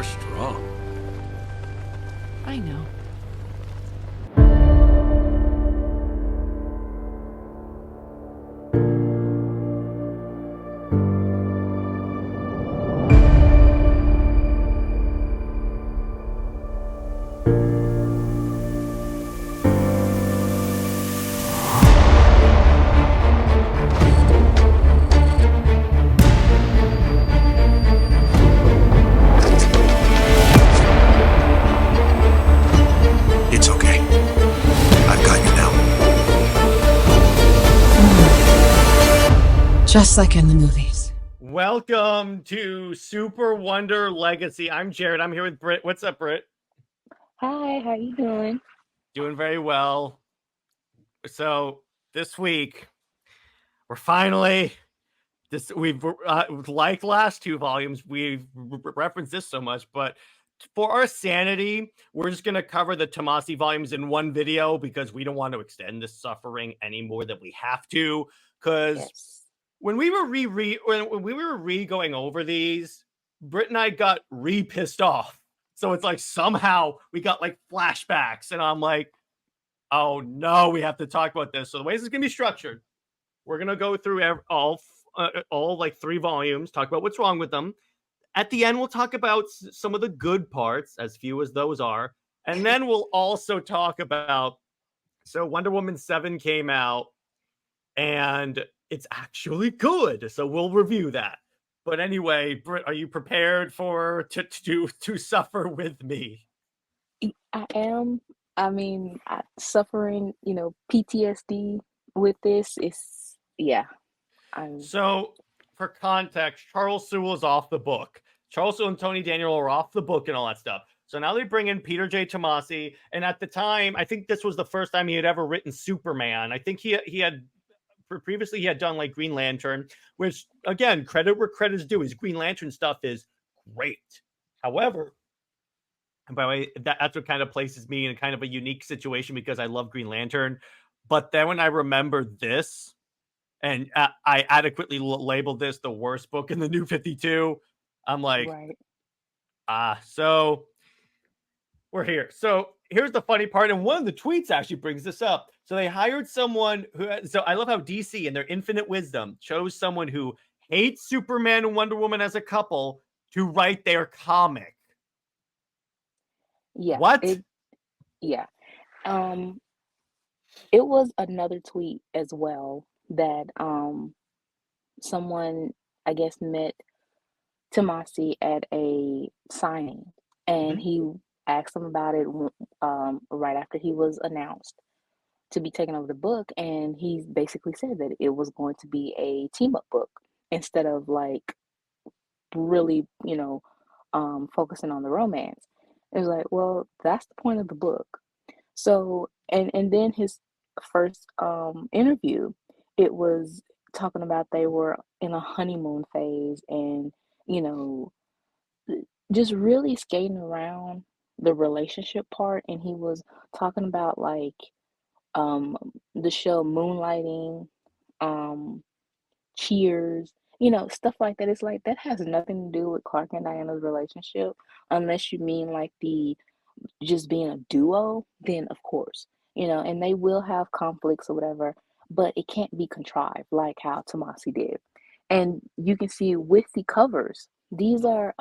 You're strong. I know. It's okay. I've got you now. Just like in the movies. Welcome to SuperWonder Legacy. I'm Jared. I'm here with Brit. What's up, Brit? Hi, how you doing? Doing very well. So this week, we're finally we've like last two volumes, we've referenced this so much, but for our sanity, we're just gonna cover the Tomasi volumes in one video because we don't want to extend this suffering any more than we have to. Because Yes. when we were when we were going over these, Britt and I got pissed off. So it's like somehow we got like flashbacks, and I'm like, oh no, we have to talk about this. So the way this is gonna be structured, we're gonna go through all like 3 volumes, talk about what's wrong with them. At the end, we'll talk about some of the good parts, as few as those are, and then we'll also talk about. So Wonder Woman 7 came out, and it's actually good. So we'll review that. But anyway, Britt, are you prepared for to suffer with me? I am. I mean, suffering, PTSD with this is, yeah. So, for context, Charles Sewell is off the book. Charles Sewell and Tony Daniel are off the book and all that stuff. So now they bring in Peter J. Tomasi, and at the time, I think this was the first time he had ever written Superman. I think he had previously he had done like Green Lantern, which again, credit where credit's due. His Green Lantern stuff is great. However, and by the way, that's what kind of places me in kind of a unique situation because I love Green Lantern. But then when I remember this, and I adequately labeled this the worst book in the New 52, I'm like, right. So we're here. So here's the funny part, and one of the tweets actually brings this up. So they hired someone who, so I love how DC in their infinite wisdom chose someone who hates Superman and Wonder Woman as a couple to write their comic. Yeah. What? Yeah. It was another tweet as well that someone, I guess, met Tomasi at a signing, and he asked him about it right after he was announced to be taking over the book, and he basically said that it was going to be a team-up book instead of like really, focusing on the romance. It was like, well, that's the point of the book. So, and then his first interview, it was talking about they were in a honeymoon phase and, just really skating around the relationship part. And he was talking about like the show Moonlighting, Cheers, stuff like that. It's like that has nothing to do with Clark and Diana's relationship, unless you mean like the just being a duo, then of course, and they will have conflicts or whatever, but it can't be contrived like how Tomasi did. And you can see with the covers, these are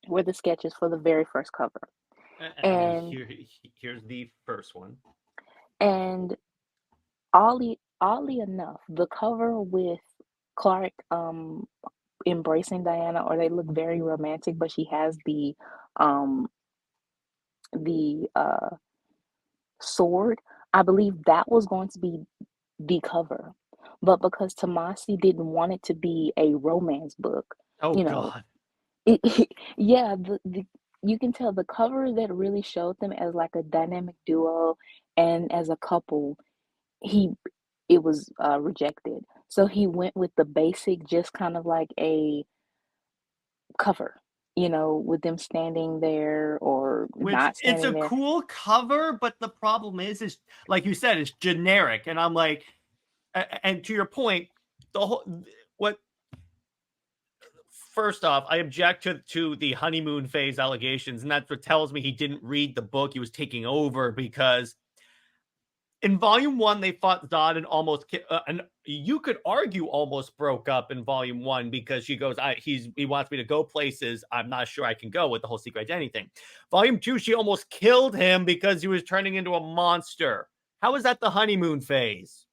were the sketches for the very first cover. And here's the first one. And oddly enough, the cover with Clark embracing Diana, or they look very romantic, but she has the sword. I believe that was going to be the cover, but because Tomasi didn't want it to be a romance book, God. Yeah, you can tell the cover that really showed them as like a dynamic duo and as a couple, it was rejected. So he went with the basic, just kind of like a cover, with them standing there or not It's a standing there. cool cover, but the problem is like you said, it's generic, and I'm like, and to your point, the whole first off, I object to the honeymoon phase allegations, and that's what tells me he didn't read the book. He was taking over because in volume 1, they fought Zod and and you could argue almost broke up in volume 1 because she goes, he wants me to go places I'm not sure I can go with the whole secret identity thing. Volume 2, she almost killed him because he was turning into a monster. How is that the honeymoon phase?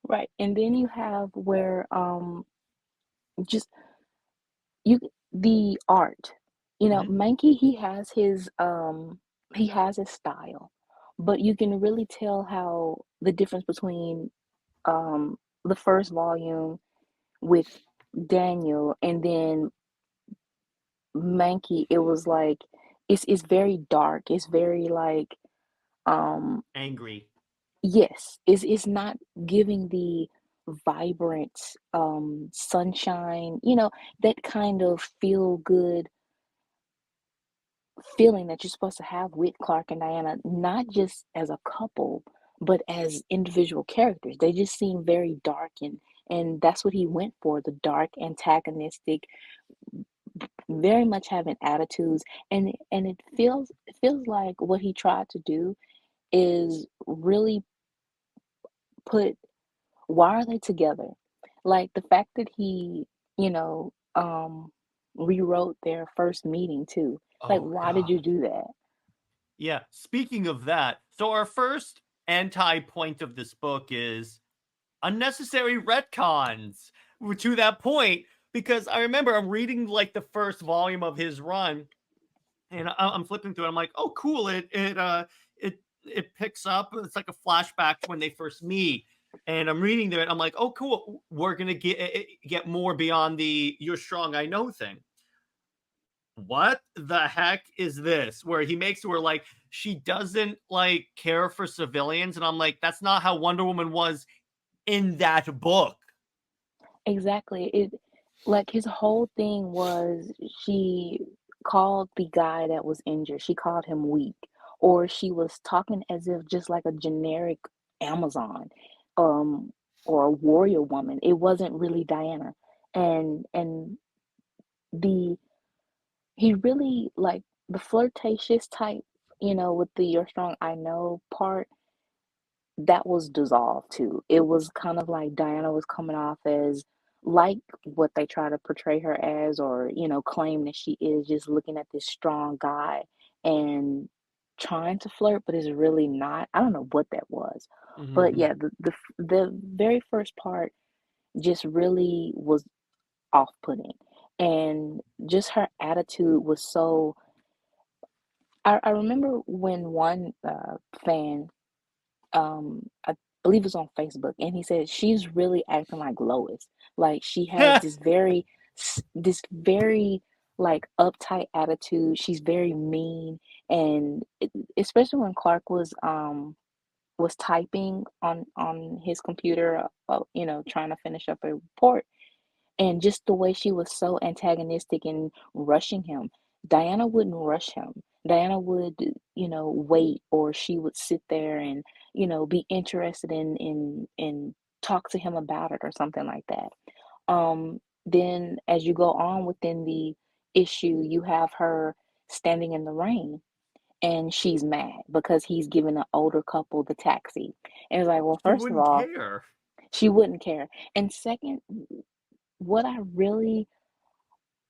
Right. And then you have where just the art. Mankey, he has his style, but you can really tell how the difference between the first volume with Daniel and then Mankey. It was like it's very dark. It's very like Angry. yes, it's not giving the vibrant sunshine, that kind of feel good feeling that you're supposed to have with Clark and Diana, not just as a couple, but as individual characters. They just seem very dark, and that's what he went for, the dark, antagonistic, very much having attitudes, and it feels like what he tried to do is really put, why are they together? Like the fact that he, rewrote their first meeting too. Like, Oh, why did God. you do that? Yeah. Speaking of that, so our first anti-point of this book is unnecessary retcons to that point, because I remember I'm reading like the first volume of his run and I'm flipping through it. I'm like, oh, cool. It picks up. It's like a flashback to when they first meet. And I'm reading there, and I'm like, oh, cool. We're gonna get more beyond the "you're strong, I know" thing. What the heck is this? Where he makes her like she doesn't like care for civilians, and I'm like, that's not how Wonder Woman was in that book. Exactly. Like his whole thing was, she called the guy that was injured, she called him weak, or she was talking as if just like a generic Amazon, um, or a warrior woman. It wasn't really Diana. And the he really like the flirtatious type, with the "you're strong, I know" part, that was dissolved too. It was kind of like Diana was coming off as like what they try to portray her as, or, claim that she is, just looking at this strong guy and trying to flirt, but is really not. I don't know what that was. But Mhm. yeah, the very first part just really was off-putting. And just her attitude was so, I remember when one fan, I believe it's on Facebook, and he said she's really acting like Lois. Like she has this very like uptight attitude. She's very mean, and especially when Clark was typing on his computer, trying to finish up a report, and just the way she was so antagonistic and rushing him. Diana wouldn't rush him. Diana would, wait, or she would sit there and, be interested in talk to him about it or something like that. Then as you go on within the issue, you have her standing in the rain, and she's mad because he's giving an older couple the taxi. And it's like, well, She first of wouldn't all, care. she wouldn't care. And second, what I really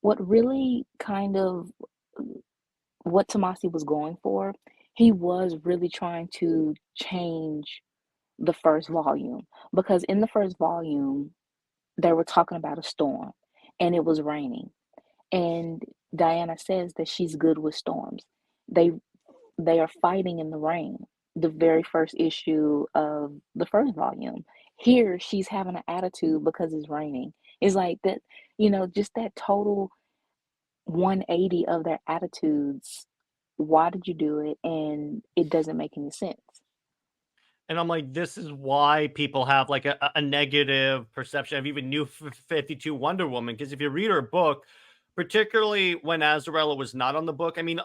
what really kind of what Tomasi was going for, he was really trying to change the first volume, because in the first volume they were talking about a storm and it was raining, and Diana says that she's good with storms. They they are fighting in the rain. The very first issue of the first volume. Here she's having an attitude because it's raining. It's like that, just that total 180 of their attitudes. Why did you do it? And it doesn't make any sense. And I'm like, this is why people have like a negative perception of even New 52 Wonder Woman. Because if you read her book, particularly when Azarella was not on the book, I mean,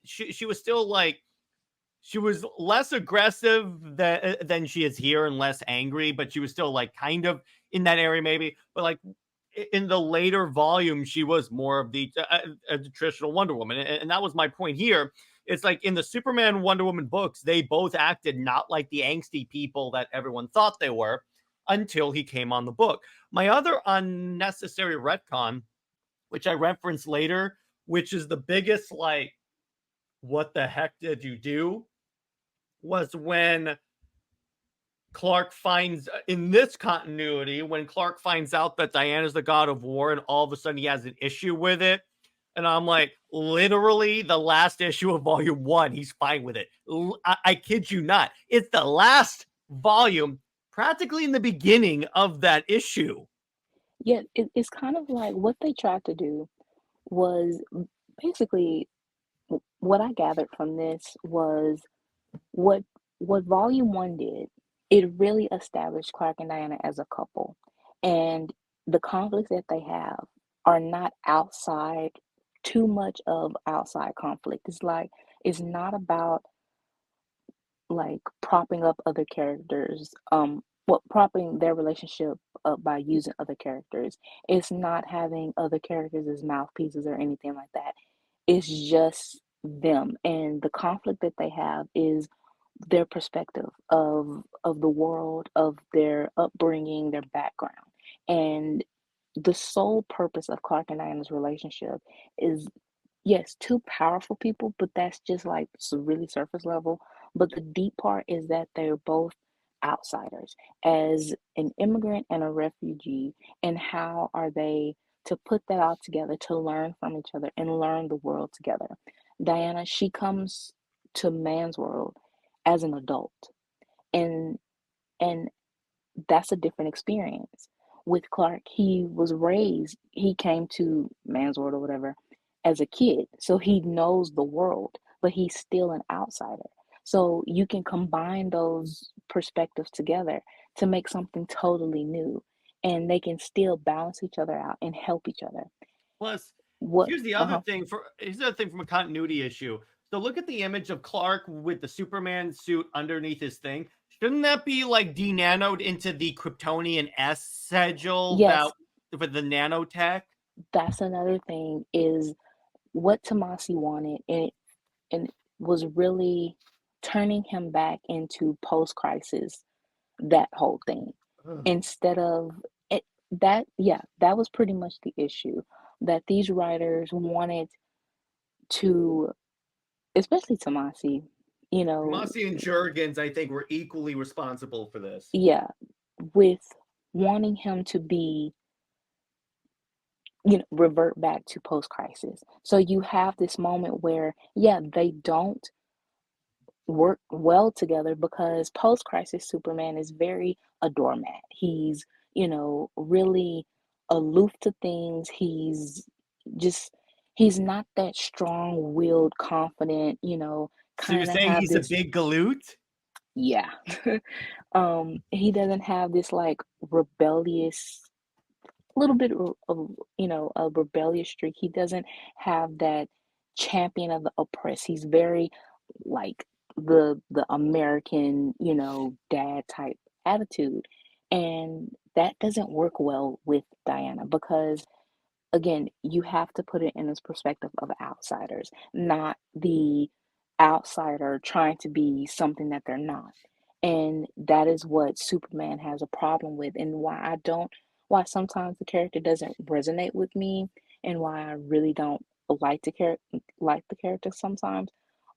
she was still like, she was less aggressive than she is here and less angry, but she was still like kind of in that area maybe. But like in the later volume, she was more of the traditional Wonder Woman, and that was my point here. It's like in the Superman Wonder Woman books, they both acted not like the angsty people that everyone thought they were until he came on the book. My other unnecessary retcon, which I reference later, which is the biggest, like, what the heck did you do? Was when Clark finds in this continuity, when Clark finds out that Diana's the god of war, and all of a sudden he has an issue with it. And I'm like, literally, the last issue of volume 1, he's fine with it. I kid you not. It's the last volume, practically in the beginning of that issue. Yeah, it's kind of like what they tried to do was basically what I gathered from this was what volume 1 did. It really established Clark and Diana as a couple, and the conflicts that they have are not outside too much of outside conflict. It's like it's not about like propping up other characters, propping their relationship up by using other characters. It's not having other characters as mouthpieces or anything like that. It's just them, and the conflict that they have is their perspective of the world, of their upbringing, their background. And the sole purpose of Clark and Diana's relationship is, yes, two powerful people, but that's just like really surface level. But the deep part is that they're both outsiders. As an immigrant and a refugee, and how are they to put that all together to learn from each other and learn the world together? Diana, she comes to man's world as an adult, and and that's a different experience. With Clark, he came to man's world or whatever as a kid, so he knows the world, but he's still an outsider. So you can combine those perspectives together to make something totally new, and they can still balance each other out and help each other. Plus, What? here's the other thing from a continuity issue. So look at the image of Clark with the Superman suit underneath his thing. Shouldn't that be like de-nanoed into the Kryptonian S sigil Yes, with the nanotech? that's another thing is what Tomasi wanted, and was really turning him back into post-crisis, that whole thing. Ugh. Instead of it, that was pretty much the issue, that these writers wanted to, especially Tomasi, you know, Tomasi and Jurgens, I think, were equally responsible for this. yeah, with wanting him to be, revert back to post-crisis. So you have this moment where, yeah, they don't work well together because post-crisis Superman is very a doormat. He's, really aloof to things. Just he's not that strong-willed, confident, So you're kind of saying have he's a this, big galoot? yeah. He doesn't have this like rebellious little bit of, a rebellious streak. He doesn't have that champion of the oppressed. He's very like the American, dad type attitude. And that doesn't work well with Diana because again, you have to put it in this perspective of outsiders, not the outsider trying to be something that they're not. And that is what Superman has a problem with, and why sometimes the character doesn't resonate with me, and why I really don't like the character sometimes,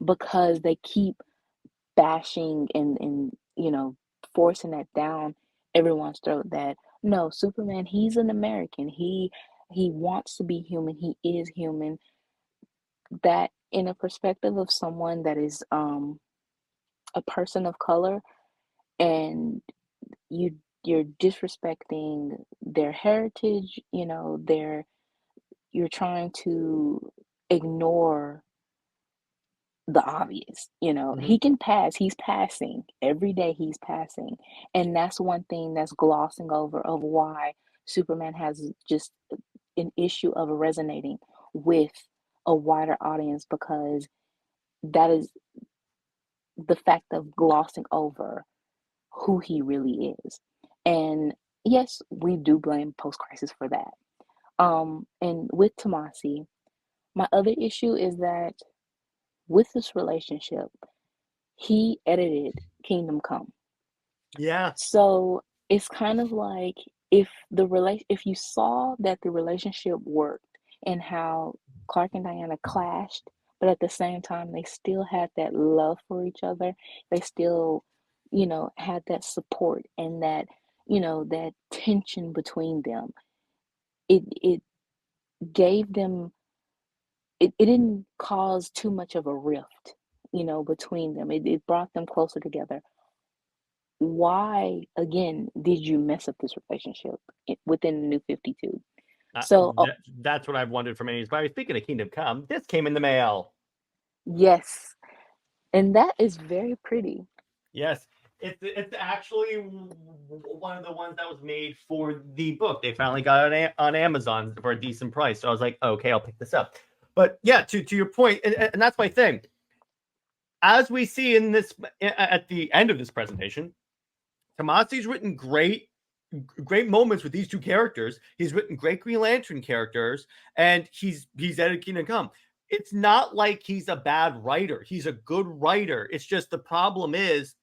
because they keep bashing and forcing that down everyone's throat that no, Superman, he's an American. He wants to be human. He is human. That in a perspective of someone that is a person of color, and you're disrespecting their heritage, you're trying to ignore the obvious. He can pass. He's passing every day. He's passing, and that's one thing that's glossing over of why Superman has just an issue of resonating with a wider audience, because that is the fact of glossing over who he really is. And yes, we do blame post crisis for that. And with Tomasi, my other issue is that with this relationship, he edited Kingdom Come. Yeah. So it's kind of like if you saw that the relationship worked and how Clark and Diana clashed, but at the same time they still had that love for each other. They still, had that support and that, that tension between them. It gave them it didn't cause too much of a rift, between them. It brought them closer together. Why again did you mess up this relationship within the New 52? So That's what I've wondered for many years. But speaking of Kingdom Come, this came in the mail. yes, and that is very pretty. Yes, it's actually one of the ones that was made for the book. They finally got it on Amazon for a decent price. So I was like, okay, I'll pick this up. But yeah, to your point, and that's my thing. As we see in this at the end of this presentation, Tomasi's written great moments with these two characters. He's written great Green Lantern characters, and he's edited Kingdom Come. It's not like he's a bad writer. He's a good writer. It's just the problem is,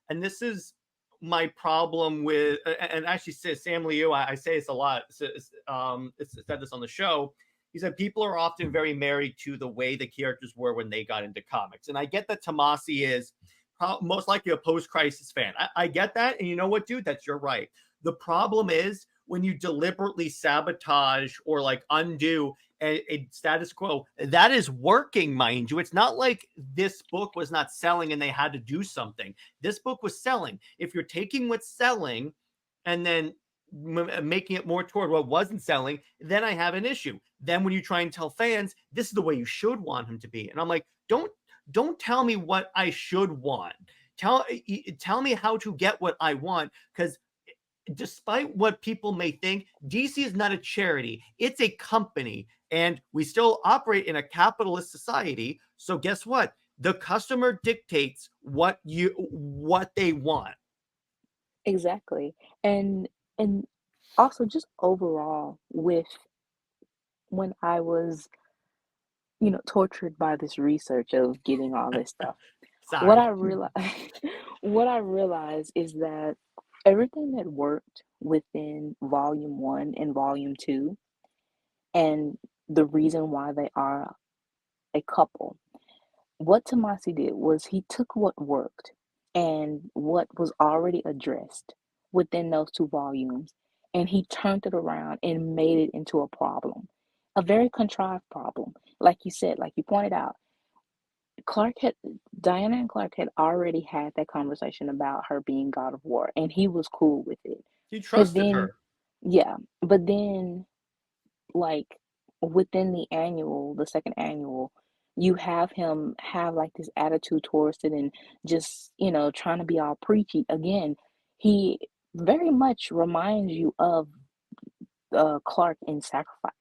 and this is my problem with, and actually Sam Liu, I say this a lot. Said this on the show. He said people are often very married to the way the characters were when they got into comics, and I get that Tomasi is most likely a post-crisis fan. I get that, and you know what, dude? That's your right. The problem is when you deliberately sabotage or like undo a status quo that is working, mind you. It's not like this book was not selling and they had to do something. This book was selling. If you're taking what's selling and then making it more toward what wasn't selling, then I have an issue. Then when you try and tell fans this is the way you should want him to be, and I'm like, don't tell me what I should want. Tell me how to get what I want, because despite what people may think, DC is not a charity. It's a company, and we still operate in a capitalist society. So guess what? The customer dictates what they want. Exactly. And also just overall with when I was, tortured by this research of getting all this stuff. What Sorry. I realized what I realized is that everything that worked within volume 1 and volume 2, and the reason why they are a couple, what Tomasi did was he took what worked and what was already addressed within those 2 volumes, and he turned it around and made it into a problem, a very contrived problem. Like you said, like you pointed out, Diana and Clark had already had that conversation about her being God of War, and he was cool with it. You But trusted then, her. yeah, but then, like, within the second annual, you have him have like this attitude towards it and just, trying to be all preachy. Again, he very much reminds you of Clark in Sacrifice.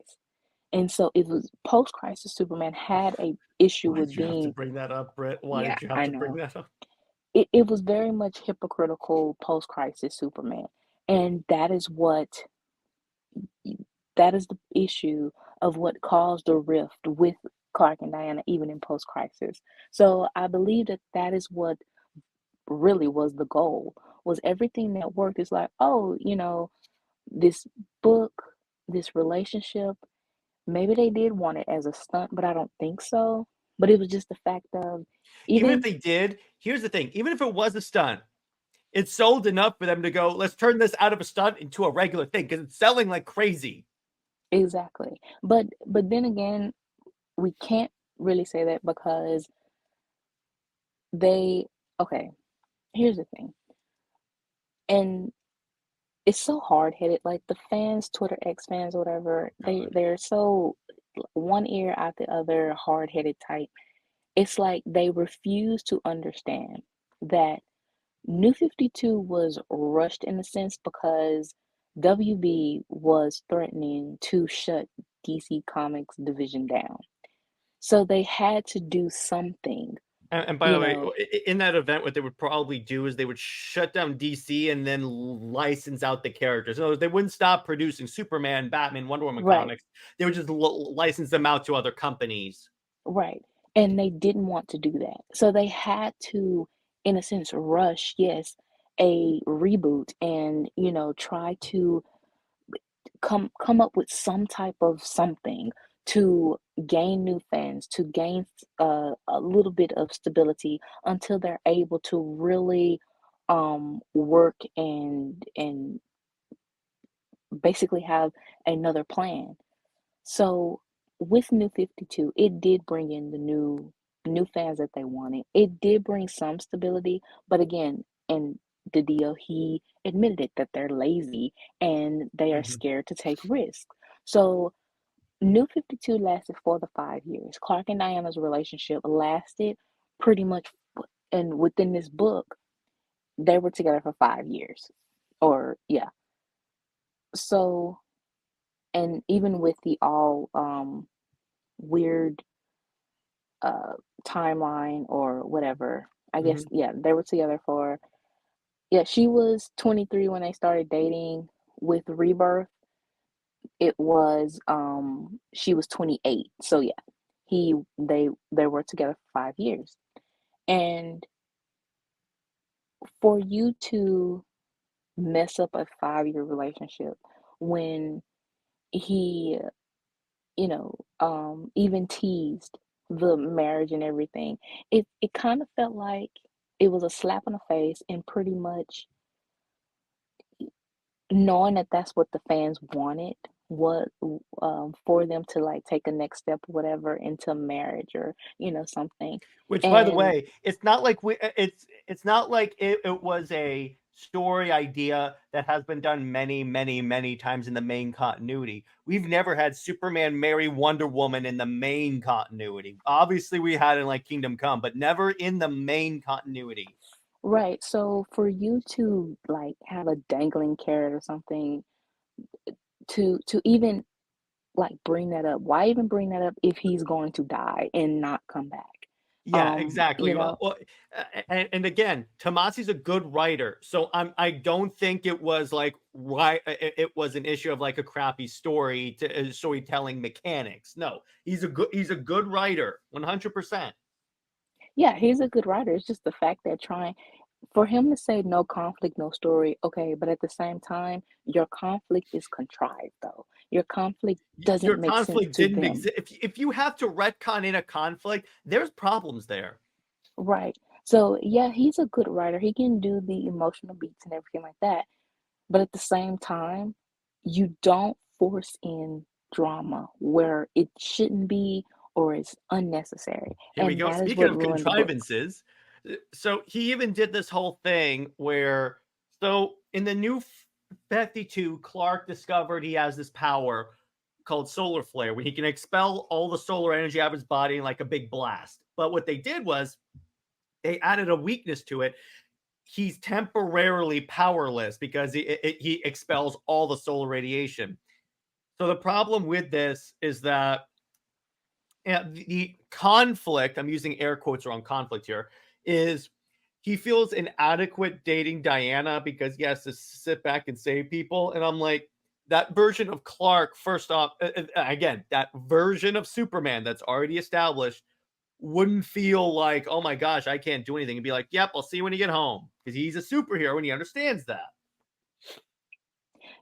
And so it was post-crisis Superman had a issue Why with did you have to being, bring that up, Brit? Why yeah, did you have I to bring know. that up? It was very much hypocritical post-crisis Superman. And that is the issue of what caused the rift with Clark and Diana, even in post-crisis. So I believe that is what really was the goal, was everything that worked is like, oh, this book, this relationship, maybe they did want it as a stunt, but I don't think so. But it was just the fact of Even if even they did, here's the thing. Even if it was a stunt, it sold enough for them to go, let's turn this out of a stunt into a regular thing because it's selling like crazy. exactly. But then again, we can't really say that because they okay, here's the thing. And it's so hard-headed. Like the fans, Twitter X fans, whatever, they're so one ear out the other, hard-headed type. It's like they refuse to understand that New 52 was rushed in a sense because WB was threatening to shut DC Comics division down. So they had to do something And by you the way, know, in that event, what they would probably do is they would shut down DC and then license out the characters. In other words, they wouldn't stop producing Superman, Batman, Wonder Woman right, comics. They would just license them out to other companies. right. And they didn't want to do that. So they had to, in a sense, rush, yes, a reboot and, try to come up with some type of something to gain new fans, to gain a little bit of stability until they're able to really work and basically have another plan. So with New 52, it did bring in the new fans that they wanted. It did bring some stability, but again, in the deal, he admitted it that they're lazy and they are Mhm. scared to take risks. So New 52 lasted for the 5 years. Clark and Diana's relationship lasted pretty much, and within this book, they were together for 5 years. Or yeah. So, and even with the all weird uh timeline or whatever. I guess Mhm. yeah, they were together for yeah, she was 23 when they started dating. With Rebirth, it was she was 28. So yeah, they were together for 5 years. And for you to mess up a 5-year relationship when he even teased the marriage and everything. It kind of felt like it was a slap in the face and pretty much knowing that that's what the fans wanted, what for them to like take a next step or whatever into marriage or something. Which, by the And way, it's not like it's not like it was a story idea that has been done many, many, many times in the main continuity. We've never had Superman marry Wonder Woman in the main continuity. Obviously, we had in like Kingdom Come, but never in the main continuity. right, so for you to like have a dangling carrot or something to even like bring that up, why even bring that up if he's going to die and not come back? Yeah, um exactly. you know And again, Tomasi's a good writer, so I don't think it was like why it was an issue of like a crappy story to storytelling mechanics. No, he's a good writer, 100%. yeah, he's a good writer. It's just the fact that trying for him to say no conflict, no story, okay, but at the same time, your conflict is contrived though. Your conflict Your doesn't make sense conflict to didn't them. exist. If you have to retcon in a conflict, there's problems there. Right. So yeah, he's a good writer. He can do the emotional beats and everything like that. But at the same time, you don't force in drama where it shouldn't be or is unnecessary. Here we And go. that is Speaking what of ruined the book. contrivances, so he even did this whole thing where, so in the new 52, Clark discovered he has this power called solar flare, where he can expel all the solar energy out of his body in like a big blast. But what they did was they added a weakness to it. He's temporarily powerless because he expels all the solar radiation. So the problem with this is that the conflict, I'm using air quotes around conflict here, is he feels inadequate dating Diana because he has to sit back and save people. And I'm like, that version of Clark, first off, again, that version of Superman that's already established wouldn't feel like, oh my gosh, I can't do anything. And be like, yep, I'll see you when you get home. Because he's a superhero and he understands that.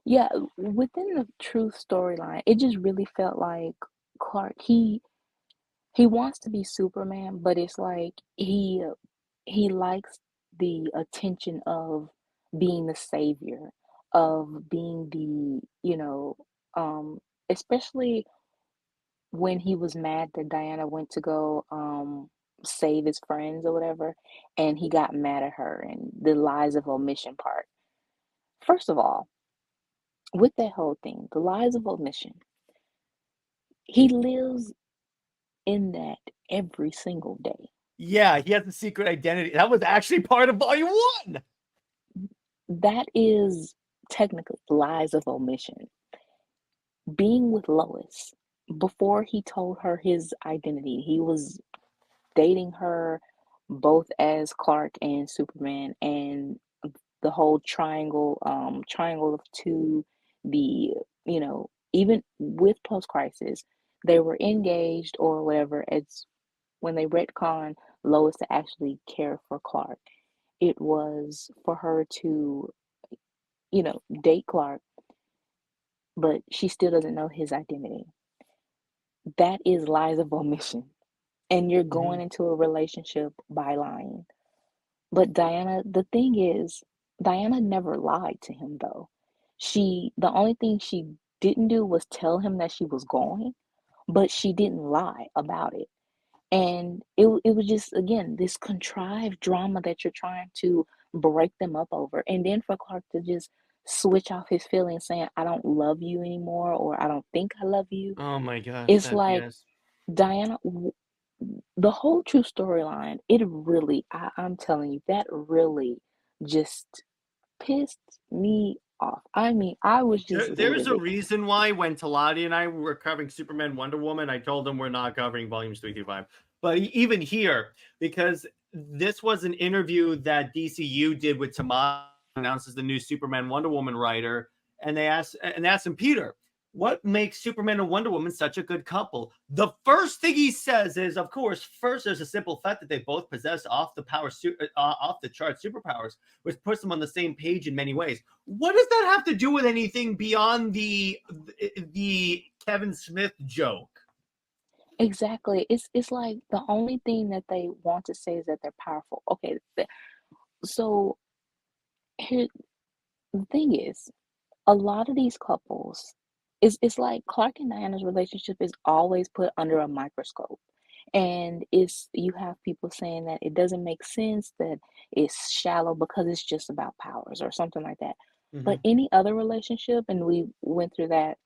Yeah, within the true storyline, it just really felt like Clark, he wants to be Superman, but it's like he likes the attention of being the savior, of being the, especially when he was mad that Diana went to go save his friends or whatever, and he got mad at her and the lies of omission part. First of all, with that whole thing, the lies of omission, he lives in that every single day. Yeah, he has a secret identity. That was actually part of volume one. That is technically lies of omission. Being with Lois before he told her his identity, he was dating her both as Clark and Superman, and the whole triangle of two, the, even with post crisis, they were engaged or whatever. It's when they retcon Lois to actually care for Clark. It was for her to, date Clark, but she still doesn't know his identity. That is lies of omission. And you're going into a relationship by lying. But Diana, the thing is, Diana never lied to him though. The only thing she didn't do was tell him that she was going, but she didn't lie about it. And it was just, again, this contrived drama that you're trying to break them up over. And then for Clark to just switch off his feelings saying, I don't love you anymore, or I don't think I love you. Oh my gosh, It's that like, yes. Diana, the whole true storyline, it really, I'm telling you, that really just pissed me off. I mean, I was just There's a livid. reason why when Talati and I were covering Superman Wonder Woman, I told them we're not covering volumes 3 through 5. But even here, because this was an interview that DCU did with Tomasi, announces the new Superman Wonder Woman writer, and they asked him, Peter, what makes Superman and Wonder Woman such a good couple? The first thing he says is, of course, first there's a simple fact that they both possess off the chart superpowers, which puts them on the same page in many ways. What does that have to do with anything beyond the Kevin Smith joke? Exactly. It's like the only thing that they want to say is that they're powerful. Okay, so here the thing is, a lot of these couples, it's like Clark and Diana's relationship is always put under a microscope. And you have people saying that it doesn't make sense, that it's shallow because it's just about powers or something like that. But any other relationship, and we went through that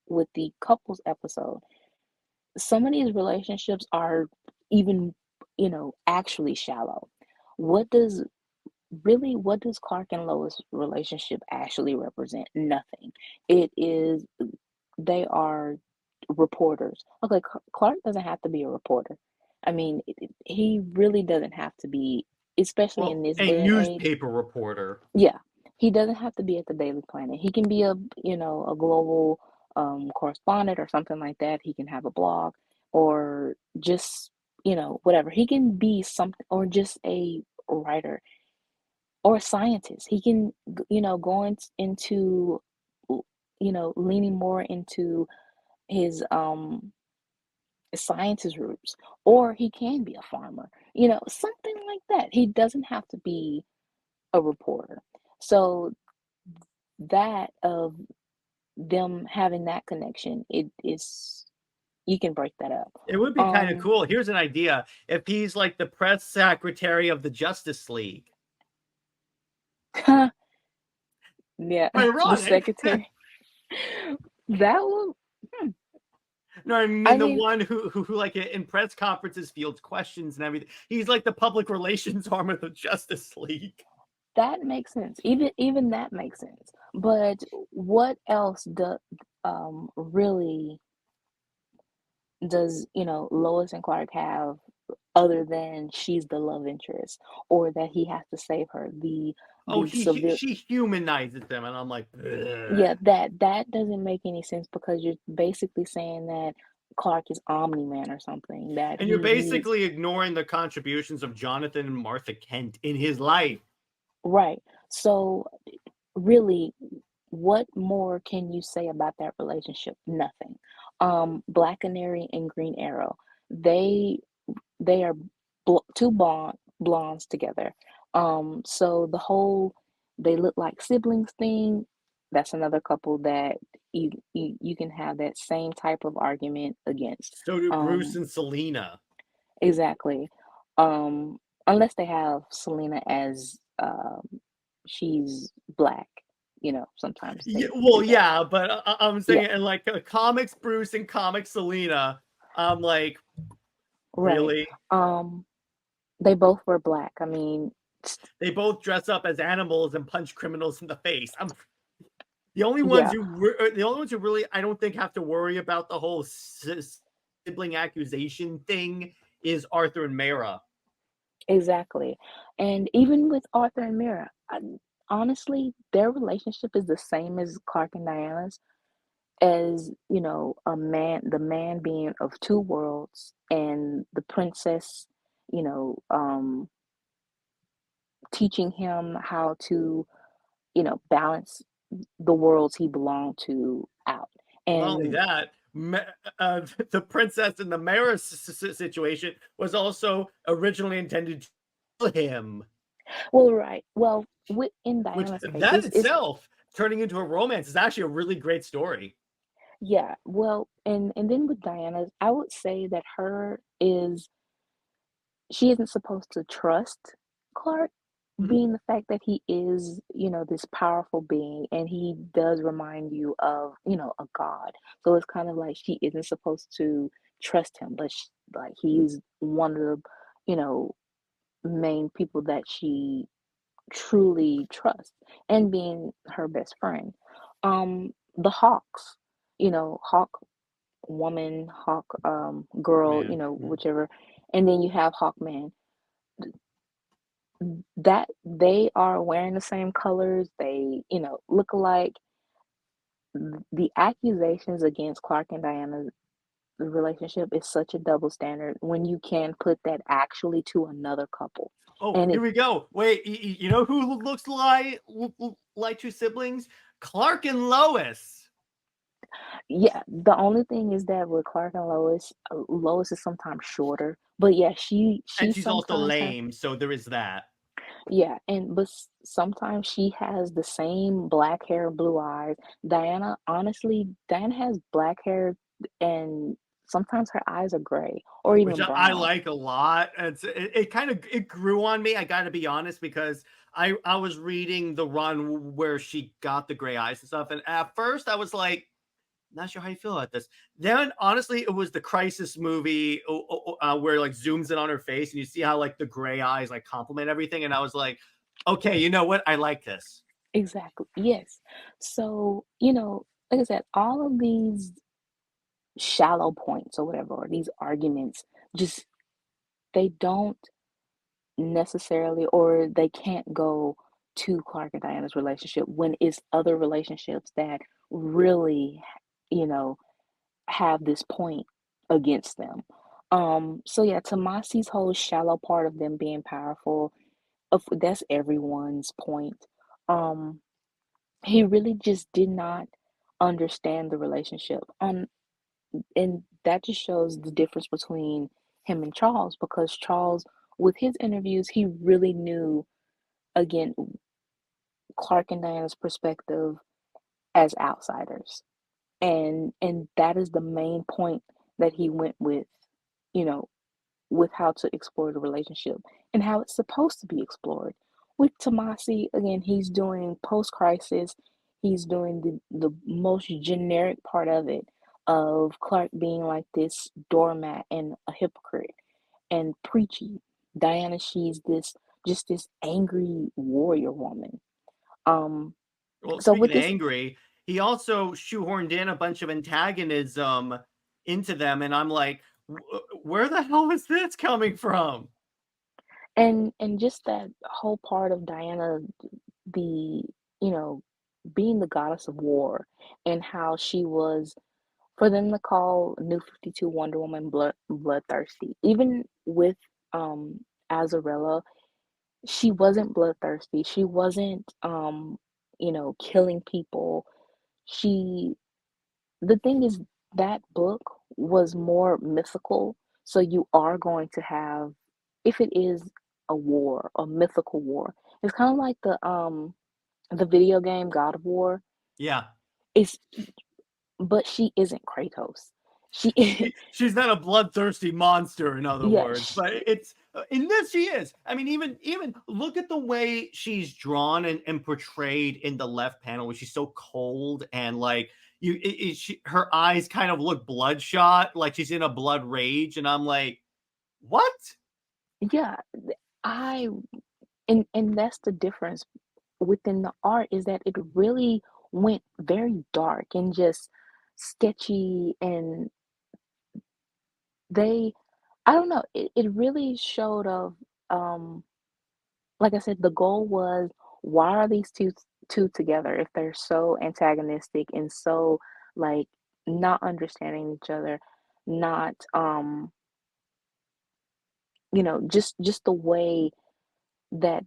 with the couples episode, some of these relationships are even, actually shallow. What does Clark and Lois relationship actually represent? Nothing. It is, they are reporters. Okay, Clark doesn't have to be a reporter. I mean, he really doesn't have to be, especially in this a day and age. newspaper reporter. Yeah, he doesn't have to be at the Daily Planet. He can be a global correspondent or something like that. He can have a blog, or just whatever. He can be something, or just a writer or a scientist. He can go into leaning more into his scientist roots, or he can be a farmer. Something like that. He doesn't have to be a reporter. So that of them having that connection, it is, you can break that up. It would be kind of cool. Here's an idea. If he's like the press secretary of the Justice League. Yeah, Ironic. the secretary. That will. No, I mean the one who like in press conferences fields questions and everything. He's like the public relations arm of the Justice League. That makes sense. Even that makes sense. But what else really does Lois and Clark have, other than she's the love interest, or that he has to save her? She humanizes them, and I'm like, ugh. Yeah, that doesn't make any sense, because you're basically saying that Clark is Omni-Man or something. And you're basically ignoring the contributions of Jonathan and Martha Kent in his life. Right. So really, what more can you say about that relationship? Nothing. Black Canary and Green Arrow, they are two blondes together. So the whole they look like siblings thing, that's another couple that you can have that same type of argument against. So do Bruce and Selena. Exactly. Unless they have Selena as she's black, sometimes. Yeah, but I'm saying in like comics Bruce and comics Selena, I'm like, really? They both were black. I mean, they both dress up as animals and punch criminals in the face. The only ones who really I don't think have to worry about the whole sibling accusation thing is Arthur and Mara. Exactly. And even with Arthur and Mira, honestly, their relationship is the same as Clark and Diana's, as the man being of two worlds, and the princess, you know, teaching him how to, balance the worlds he belonged to out. Not only And that, the princess in the Mara situation was also originally intended to kill him, well, right. Well, in which Diana's case, that it's itself turning into a romance is actually a really great story. yeah. Well, and then with Diana's, I would say that she isn't supposed to trust Clark, Mhm. being the fact that he is, this powerful being, and he does remind you of, a god. So it's kind of like she isn't supposed to trust him, but like he's one of the, you know, main people that she truly trusts, and being her best friend. The Hawks, Hawk woman, Hawk girl, Man. Mhm. whichever, and then you have Hawkman, that they are wearing the same colors, they, look alike. The accusations against Clark and Diana's relationship is such a double standard when you can put that actually to another couple. Oh, And here we go. Wait, you know who looks like two siblings? Clark and Lois. yeah, the only thing is that with Clark and Lois, Lois is sometimes shorter, but yeah, she And she's also sometimes has. lame, so there is that. Yeah, but sometimes she has the same black hair, blue eyes. Diana has black hair, and sometimes her eyes are gray or Which even I brown. like a lot. It kind of it grew on me. I got to be honest, because I was reading the run where she got the gray eyes and stuff, and at first I was like, not sure how you feel about this. Then honestly, it was the Crisis movie where like zooms in on her face and you see how like the gray eyes like complement everything, and I was like, okay, you know what? I like this. Exactly. Yes. So, like I said, all of these shallow points or whatever, or these arguments, just they don't necessarily, or they can't go to Clark and Diana's relationship when it's other relationships that really, you know, have this point against them. So yeah, Tomasi's whole shallow part of them being powerful, that's everyone's point. Um, he really just did not understand the relationship. And that just shows the difference between him and Charles, because Charles, with his interviews, he really knew, again, Clark and Diana's perspective as outsiders. And that is the main point that he went with, you know, with how to explore the relationship and how it's supposed to be explored. With Tomasi, again, he's doing post crisis, he's doing the most generic part of it, of Clark being like this doormat and a hypocrite and preachy. Diana, she's this angry warrior woman. Um, Well, so speaking with of this, angry, he also shoehorned in a bunch of antagonism into them, and I'm like, where the hell is this coming from? and just that whole part of Diana, the you know being the goddess of war, and how she was, for them to call New 52 Wonder Woman bloodthirsty, even with Azarella, she wasn't bloodthirsty, she wasn't killing people. She The thing is, that book was more mythical, so you are going to have, if it is a war, a mythical war, it's kind of like the video game God of War. Yeah. It's But she isn't Kratos. She She's not a bloodthirsty monster, in other yeah, words, but it's in this she is. I mean, even look at the way she's drawn and portrayed in the left panel, where she's so cold and like her eyes kind of look bloodshot, like she's in a blood rage, and I'm like, what? yeah, I and that's the difference within the art, is that it really went very dark and just sketchy, and they I don't know, it really showed of like I said, the goal was, why are these two together if they're so antagonistic and so like not understanding each other, not just the way that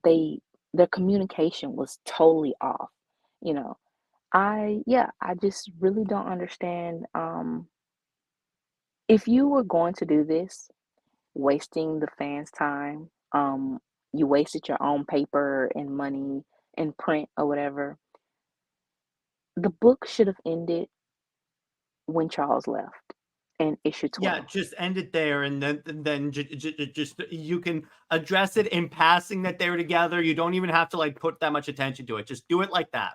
their communication was totally off. You know, I just really don't understand. If you were going to do this, wasting the fans' time, you wasted your own paper and money and print or whatever. The book should have ended when Charles left in issue Yeah, 12. just end it there, and then just you can address it in passing that they're together. You don't even have to like put that much attention to it. Just do it like that.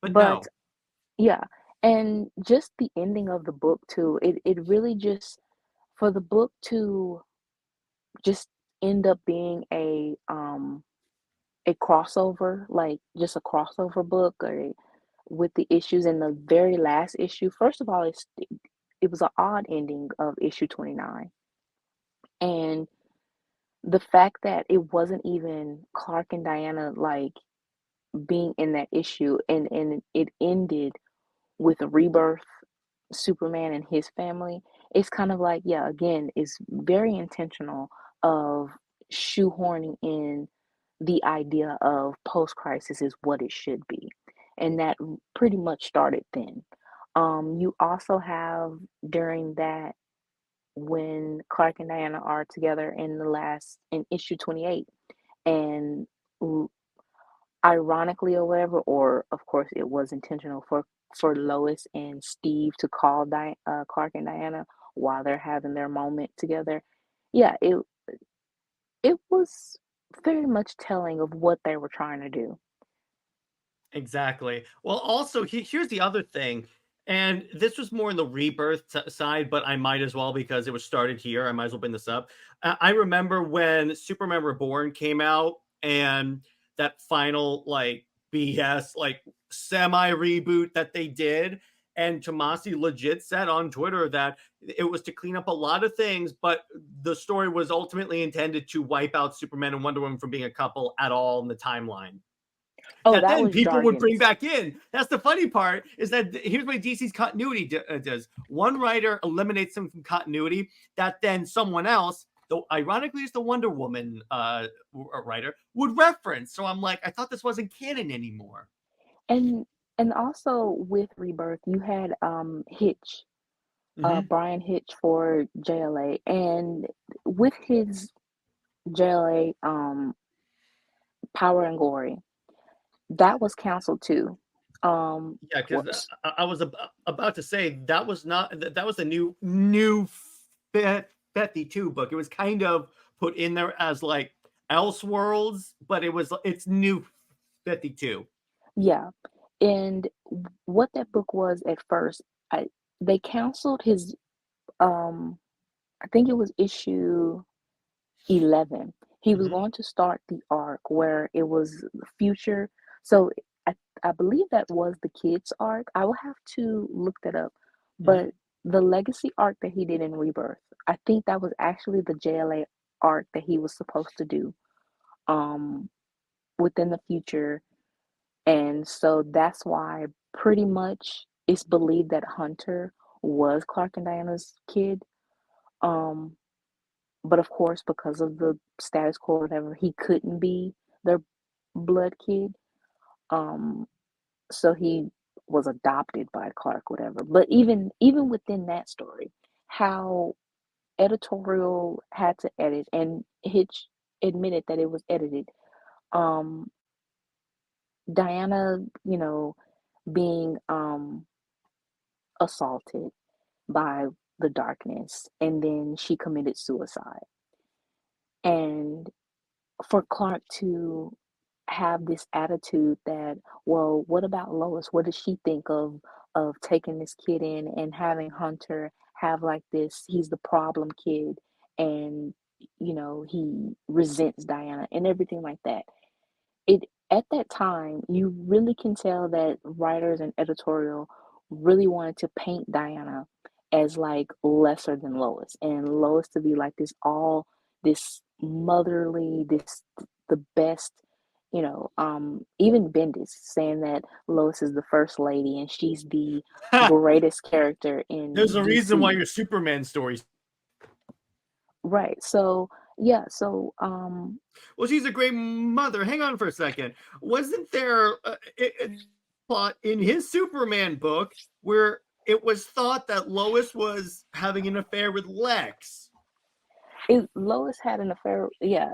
But But no, yeah, and just the ending of the book too, it really just, for the book to just end up being a crossover, like just a crossover book, or with the issues in the very last issue. First of all, it was an odd ending of issue 29. And the fact that it wasn't even Clark and Diana like being in that issue, and it ended with a rebirth Superman and his family, it's kind of like, yeah, again, it's very intentional of shoehorning in the idea of post crisis is what it should be. And that pretty much started then. You also have during that, when Clark and Diana are together in issue 28, and ironically or whatever, or of course it was intentional for Lois and Steve to call Clark and Diana while they're having their moment together. Yeah, it was very much telling of what they were trying to do. exactly. Well, also here's the other thing, and this was more in the rebirth side, but I might as well because it was started here. I might as well bring this up. I remember when Superman Reborn came out, and that final like BS like semi reboot that they did. And Tomasi legit said on Twitter that it was to clean up a lot of things, but the story was ultimately intended to wipe out Superman and Wonder Woman from being a couple at all in the timeline Oh, that that then was people would bring Jargon's. back in. That's the funny part, is that here's what DC's continuity does. One writer eliminates them from continuity that then someone else, though ironically it's the Wonder Woman writer, would reference. So I'm like, I thought this wasn't canon anymore. And also with Rebirth, you had Hitch, Mm-hmm. Brian Hitch for JLA, and with his JLA Power and Glory, that was canceled too. Yeah, because Whoops. I was about to say that was not that was the new 52 book. It was kind of put in there as like Elseworlds, but it's new 52. Yeah. And what that book was at first, they canceled his I think it was issue 11. He was Mm-hmm. going to start the arc where it was future. So I, I believe that was the kids arc. I will have to look that up. Mm-hmm. But the legacy arc that he did in Rebirth, I think that was actually the JLA arc that he was supposed to do um within the future. And so that's why pretty much it's believed that Hunter was Clark and Diana's kid. Um but of course, because of the status quo or whatever, he couldn't be their blood kid. Um, so he was adopted by Clark, whatever. But even within that story, how editorial had to edit, and Hitch admitted that it was edited. Um, Diana, being assaulted by the darkness, and then she committed suicide. And for Clark to have this attitude that, well, what about Lois? What does she think of taking this kid in and having Hunter have like this? He's the problem kid, and he resents Diana and everything like that. It At that time, you really can tell that writers and editorial really wanted to paint Diana as like lesser than Lois, and Lois to be like this motherly, the best, even Bendis saying that Lois is the first lady and she's the greatest character There's in a reason why DC. your Superman stories. Right. So yeah, so Well, she's a great mother. Hang on for a second. Wasn't there a plot in his Superman book where it was thought that Lois was having an affair with Lex? Lois had an affair. Yeah,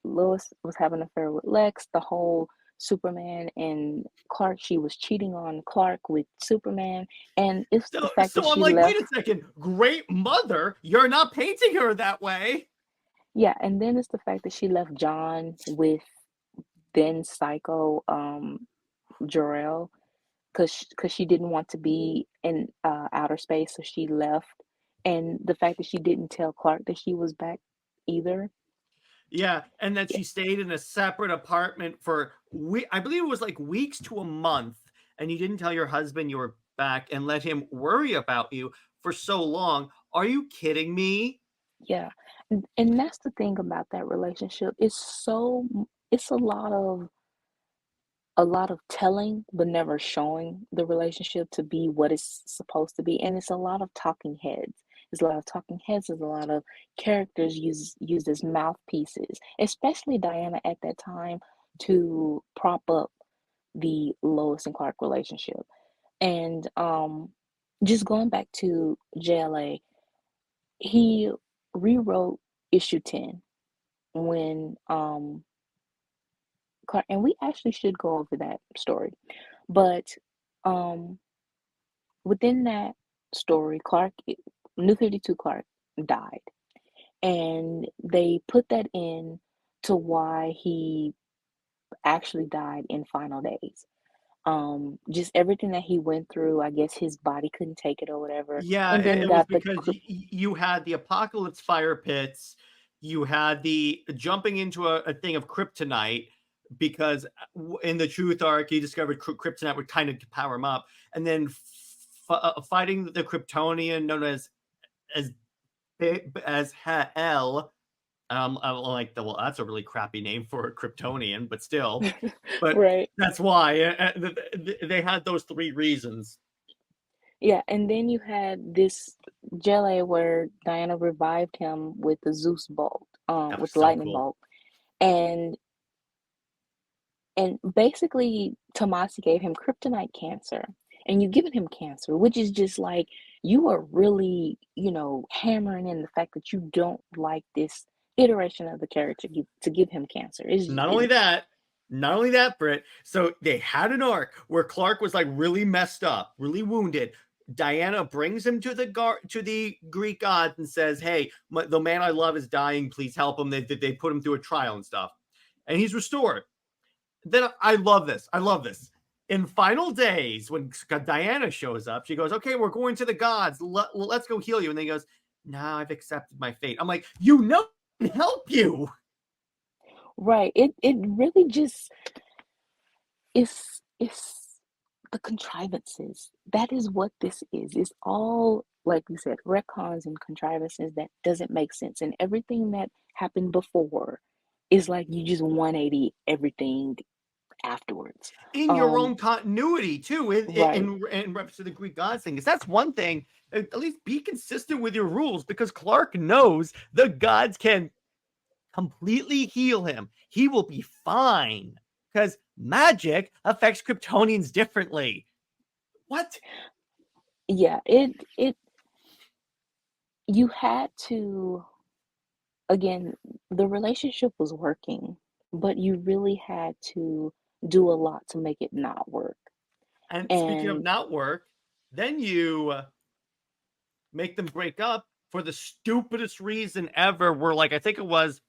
Lois was having an affair with Lex. The whole Superman and Clark, she was cheating on Clark with Superman, and it's the fact that So I'm she like, wait left. a second. Great mother? You're not painting her that way. Yeah, and then it's the fact that she left John with then Psycho Jor-El because she didn't want to be in outer space, so she left. And the fact that she didn't tell Clark that she was back either. Yeah, and that Yeah, she stayed in a separate apartment for I believe it was like weeks to a month, and you didn't tell your husband you were back and let him worry about you for so long. Are you kidding me? yeah. And that's the thing about that relationship. It's a lot of telling but never showing the relationship to be what it's supposed to be, and it's a lot of talking heads. There's a lot of talking heads. There's a lot of characters used as mouthpieces, especially Diana at that time, to prop up the Lois and Clark relationship. And just going back to JLA, he rewrote issue 10 when Clark, and we actually should go over that story. But um within that story, New 52 Clark died. And they put that in to why he actually died in Final Days. Just everything that he went through, I guess his body couldn't take it or whatever. Yeah, And then it was got the because you had the apocalypse fire pits, you had the jumping into a thing of kryptonite because in the Truth arc he discovered kryptonite would kind of power him up, and then fighting the Kryptonian known as as hell. I like the well, that's a really crappy name for a Kryptonian, but still, but right. that's why they had those three reasons. Yeah, and then you had this jelly where Diana revived him with the Zeus bolt, That was with the so lightning cool. bolt. And basically Tomasi gave him kryptonite cancer. And you've given him cancer, which is just like you are really, hammering in the fact that you don't like this iteration of the character to give him cancer. Not only that, Brit. So they had an arc where Clark was like really messed up, really wounded. Diana brings him to the Greek gods and says, "Hey, the man I love is dying. Please help him." They put him through a trial and stuff, and he's restored. Then I love this. I love this. In Final Days, when Diana shows up, she goes, "Okay, we're going to the gods. Let's go heal you." And then he goes, "No, I've accepted my fate." I'm like, I can help you. Right. It really just it's the contrivances. That is what this is. It's all, like we said, retcons and contrivances that doesn't make sense. And everything that happened before is like you just 180 everything afterwards. In your own continuity too, Right. in reference to the Greek gods thing. Because that's one thing. At least be consistent with your rules, because Clark knows the gods can completely heal him. He will be fine because magic affects Kryptonians differently. What? Yeah, it you had to, again, the relationship was working, but you really had to do a lot to make it not work. And speaking of And not work, then you make them break up for the stupidest reason ever. Where like I think it was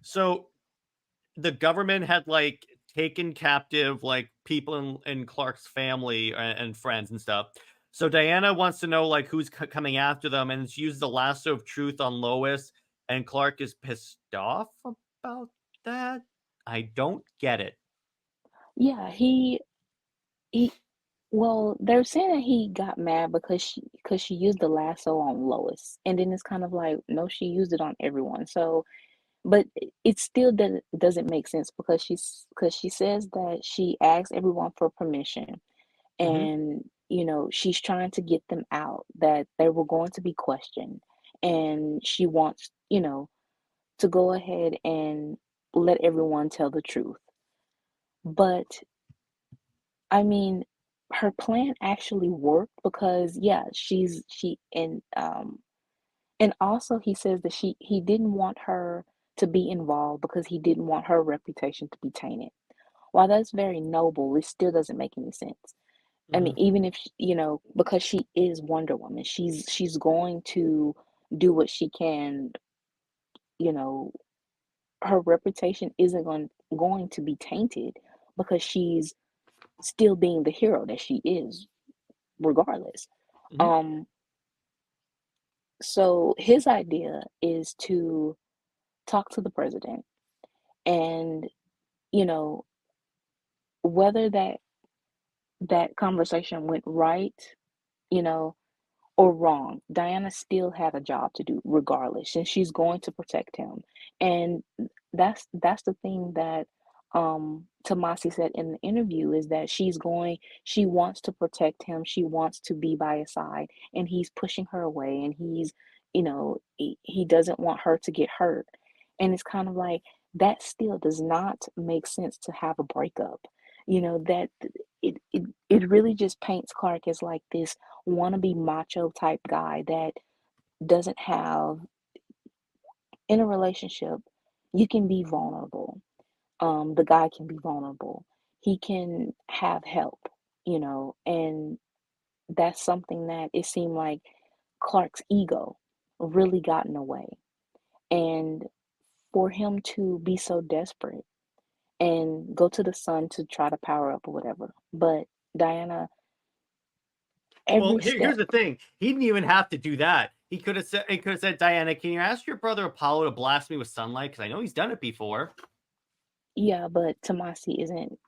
so the government had like taken captive like people in Clark's family and friends and stuff. So Diana wants to know like who's coming after them, and she uses the lasso of truth on Lois, and Clark is pissed off about that. I don't get it. yeah, he well, they're saying that he got mad because she used the lasso on Lois. And then it's kind of like, no, she used it on everyone. So but it still doesn't make sense because she says that she asks everyone for permission, Hmm. and she's trying to get them out, that they were going to be questioned, and she wants to go ahead and let everyone tell the truth. But I mean, her plan actually worked because yeah, she and also he says that he didn't want her to be involved because he didn't want her reputation to be tainted. While that's very noble, it still doesn't make any sense. I mean, Hmm. even if because she is Wonder Woman, she's going to do what she can. You know, her reputation isn't going to be tainted because she's still being the hero that she is, regardless. Hmm. Um, so his idea is to talk to the president, and you know whether that conversation went right, you know or wrong, Diana still had a job to do regardless, and she's going to protect him. And that's the thing that Tomasi said in the interview, is that she wants to protect him, she wants to be by his side, and he's pushing her away, and he doesn't want her to get hurt. And it's kind of like that still does not make sense to have a breakup. That it really just paints Clark as like this wannabe macho type guy that doesn't have, in a relationship, you can be vulnerable. The guy can be vulnerable. He can have help, and that's something that it seemed like Clark's ego really got in the way. And for him to be so desperate and go to the sun to try to power up or whatever. But Diana, Well, every step, here's the thing. He didn't even have to do that. He could have said, Diana, can you ask your brother Apollo to blast me with sunlight? Because I know he's done it before. yeah, but Tomasi isn't,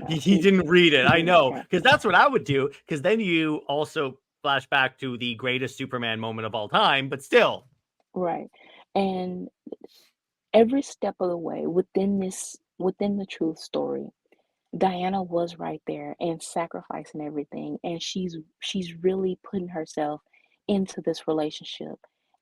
He didn't read it. he I didn't, know. right, Because that's what I would do. Because then you also flash back to the greatest Superman moment of all time, but still. right. And every step of the way within the truth story, Diana was right there and sacrificing everything, and she's really putting herself into this relationship.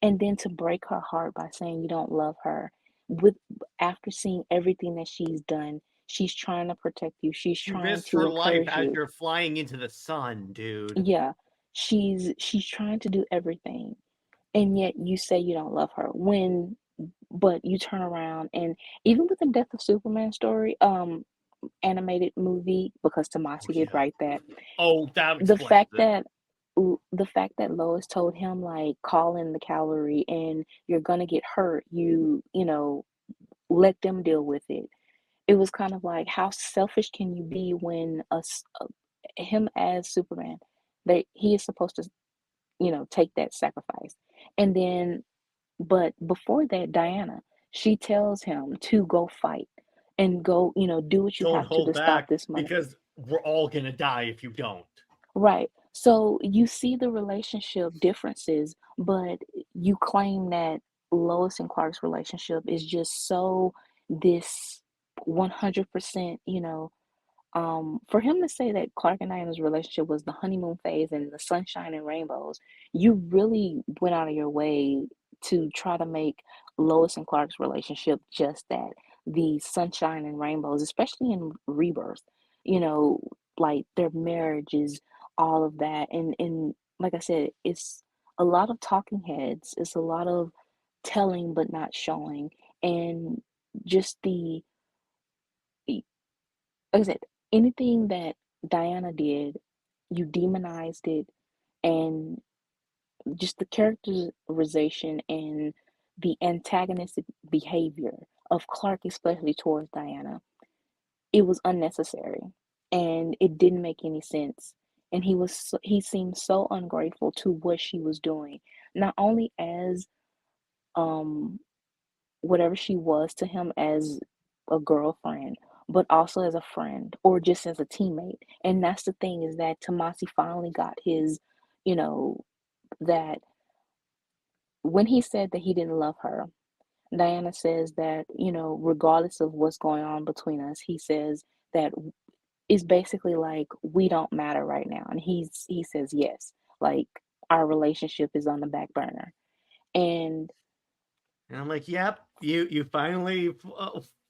And then to break her heart by saying you don't love her, with after seeing everything that she's done, she's trying to protect you. She's She trying risked to her life encourage as you. you're flying into the sun, dude. Yeah, she's trying to do everything, and yet you say you don't love her but you turn around, and even with the Death of Superman story, animated movie, because Oh, Tomasi did yeah. write that. Oh, that The explains fact it. that Lois told him, like, call in the cavalry and you're gonna get hurt, let them deal with it. It was kind of like, how selfish can you be when him as Superman, that he is supposed to, take that sacrifice. And then, but before that, Diana, she tells him to go fight and go, do what you Don't have hold to stop back this money. because we're all going to die if you don't. Right. So you see the relationship differences, but you claim that Lois and Clark's relationship is just so this 100%, for him to say that Clark and Diana's relationship was the honeymoon phase and the sunshine and rainbows, you really went out of your way to try to make Lois and Clark's relationship just that, the sunshine and rainbows, especially in Rebirth. You know, like their marriage is all of that. And like I said, it's a lot of talking heads, it's a lot of telling but not showing. And just like I said, anything that Diana did, you demonized it, and just the characterization and the antagonistic behavior of Clark, especially towards Diana, it was unnecessary, and it didn't make any sense. And he seemed so ungrateful to what she was doing, not only as um whatever she was to him as a girlfriend, but also as a friend or just as a teammate. And that's the thing, is that Tomasi finally got his, that when he said that he didn't love her, Diana says that, regardless of what's going on between us, he says that it's basically like we don't matter right now. And he says yes, like our relationship is on the back burner. And I'm like, yep, you finally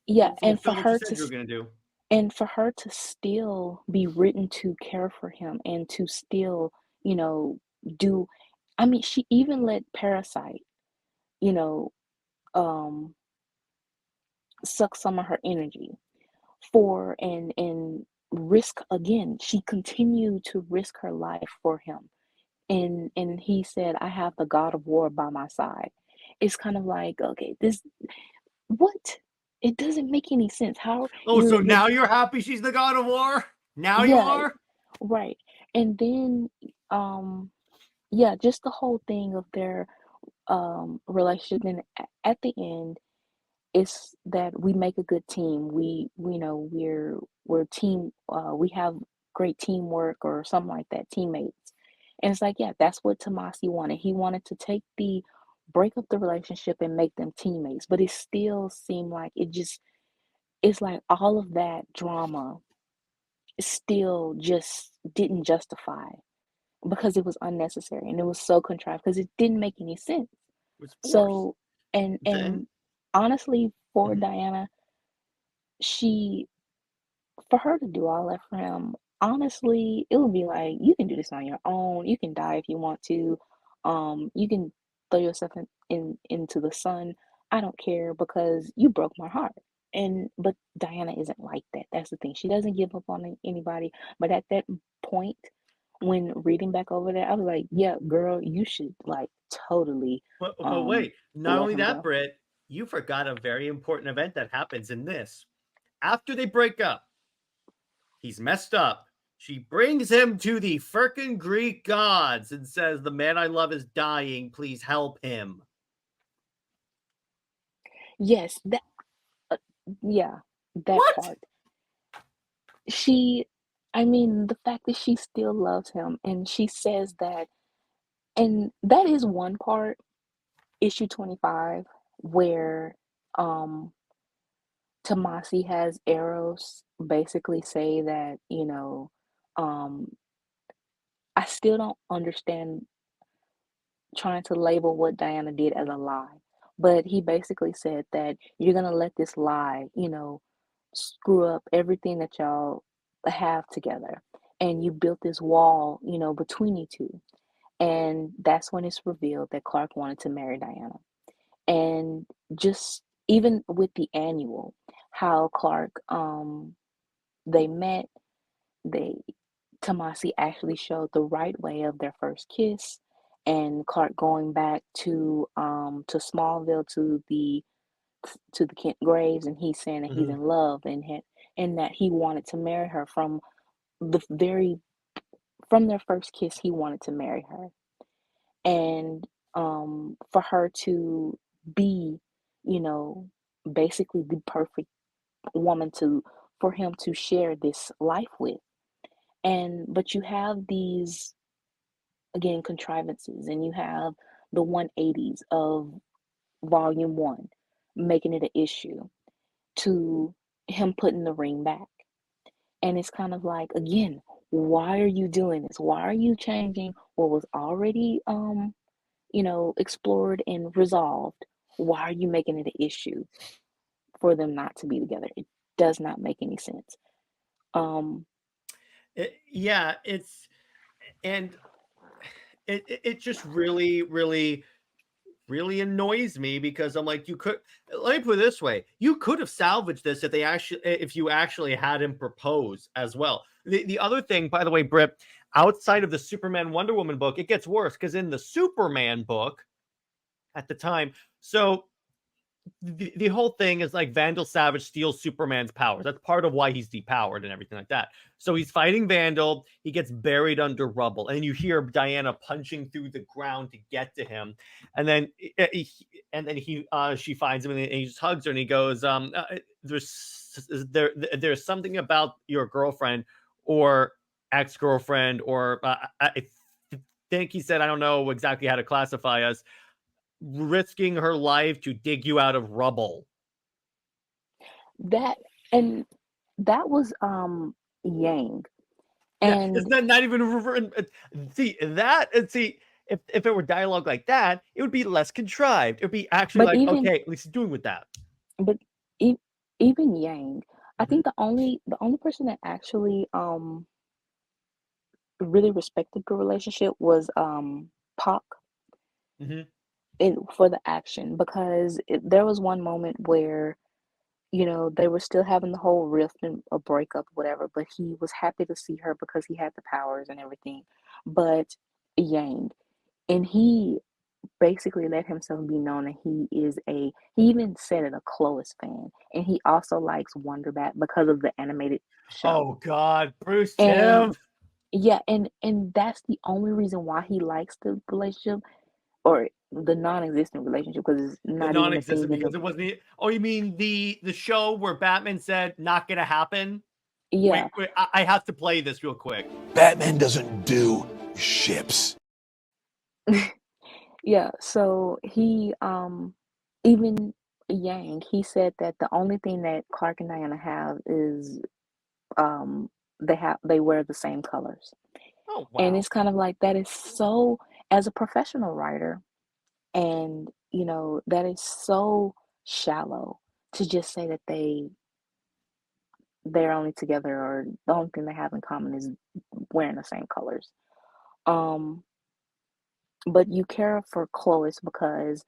yeah, fulfill what you said you were gonna do. and for her to still be written to care for him and to still, do, I mean, she even let Parasite, you know, um, suck some of her energy for and risk again. She continued to risk her life for him. And he said, I have the God of War by my side. It's kind of like, okay, this what? It doesn't make any sense. How Oh, so now you're happy she's the God of War? Now you yeah, are? right. And then yeah, just the whole thing of their relationship. And at the end, it's that we make a good team. We know we're team. We have great teamwork or something like that, teammates. And it's like, yeah, that's what Tomasi wanted. He wanted to break up the relationship and make them teammates. But it still seemed like it's like all of that drama still just didn't justify because it was unnecessary and it was so contrived because it didn't make any sense. It was forced. So and Then honestly, for Mhm. Diana, she for her to do all that for him, honestly, it would be like you can do this on your own. You can die if you want to. You can throw yourself into the sun. I don't care because you broke my heart. But Diana isn't like that. That's the thing. She doesn't give up on anybody. But at that point, when reading back over that, I was like, yeah, girl, you should like totally But wait, not let only him that, go. Brit, you forgot a very important event that happens in this. After they break up, he's messed up. She brings him to the frickin' Greek gods and says, the man I love is dying. Please help him. Yes, that yeah, that What? part. She I mean, the fact that she still loves him and she says that, and that is one part, issue 25, where um Tomasi has Eros basically say that, um I still don't understand trying to label what Diana did as a lie. But he basically said that you're gonna let this lie, screw up everything that y'all have together. And you built this wall, between you two. And that's when it's revealed that Clark wanted to marry Diana. And just even with the annual, how Clark they met, they Tomasi actually showed the right way of their first kiss, and Clark going back to Smallville to the Kent Graves, and he's saying that he's Mm-hmm. in love and that he wanted to marry her the very from their first kiss. He wanted to marry her, and for her to be, you know, basically the perfect woman to for him to share this life with. And but you have these again contrivances and you have the 180s of volume 1 making it an issue to him putting the ring back. And it's kind of like, again, why are you doing this? Why are you changing what was already explored and resolved? Why are you making it an issue for them not to be together? It does not make any sense. um Yeah, and it just really annoys me because I'm like, you could let me put it this way: you could have salvaged this if you actually had him propose as well. The other thing, by the way, Brit, outside of the Superman Wonder Woman book, it gets worse because in the Superman book at the time, so the whole thing is like Vandal Savage steals Superman's powers. That's part of why he's depowered and everything like that. So he's fighting Vandal. He gets buried under rubble, and you hear Diana punching through the ground to get to him, and then she finds him and he just hugs her and he goes, there's something about your girlfriend or ex-girlfriend or I think he said, I don't know exactly how to classify us, risking her life to dig you out of rubble. That and that was Yang. Yeah, And it's not even see that and see if it were dialogue like that, it would be less contrived. It would be actually but like, even okay, at least he's doing with that. but e- even Yang, I Mhm. think the only person that actually really respected the relationship was Pac Mhm. for the action, because there was one moment where they were still having the whole rift and a breakup, whatever, but he was happy to see her because he had the powers and everything. But Yang, and he basically let himself be known that he even said it, a Chloe's fan, and he also likes Wonderbat because of the animated show. Oh God, Bruce And Tim. yeah, and that's the only reason why he likes the relationship, or the non-existent relationship, because it's The not even a non-existent thing in because the it wasn't. Oh, you mean the show where Batman said not gonna happen? yeah. Wait, I have to play this real quick. Batman doesn't do ships. Yeah, so he even Yang, he said that the only thing that Clark and Diana have is um they wear the same colors. Oh And wow. it's kind of like, that is so, as a professional writer, and that is so shallow to just say that they're only together, or the only thing they have in common is wearing the same colors. Um but you care for Chloe because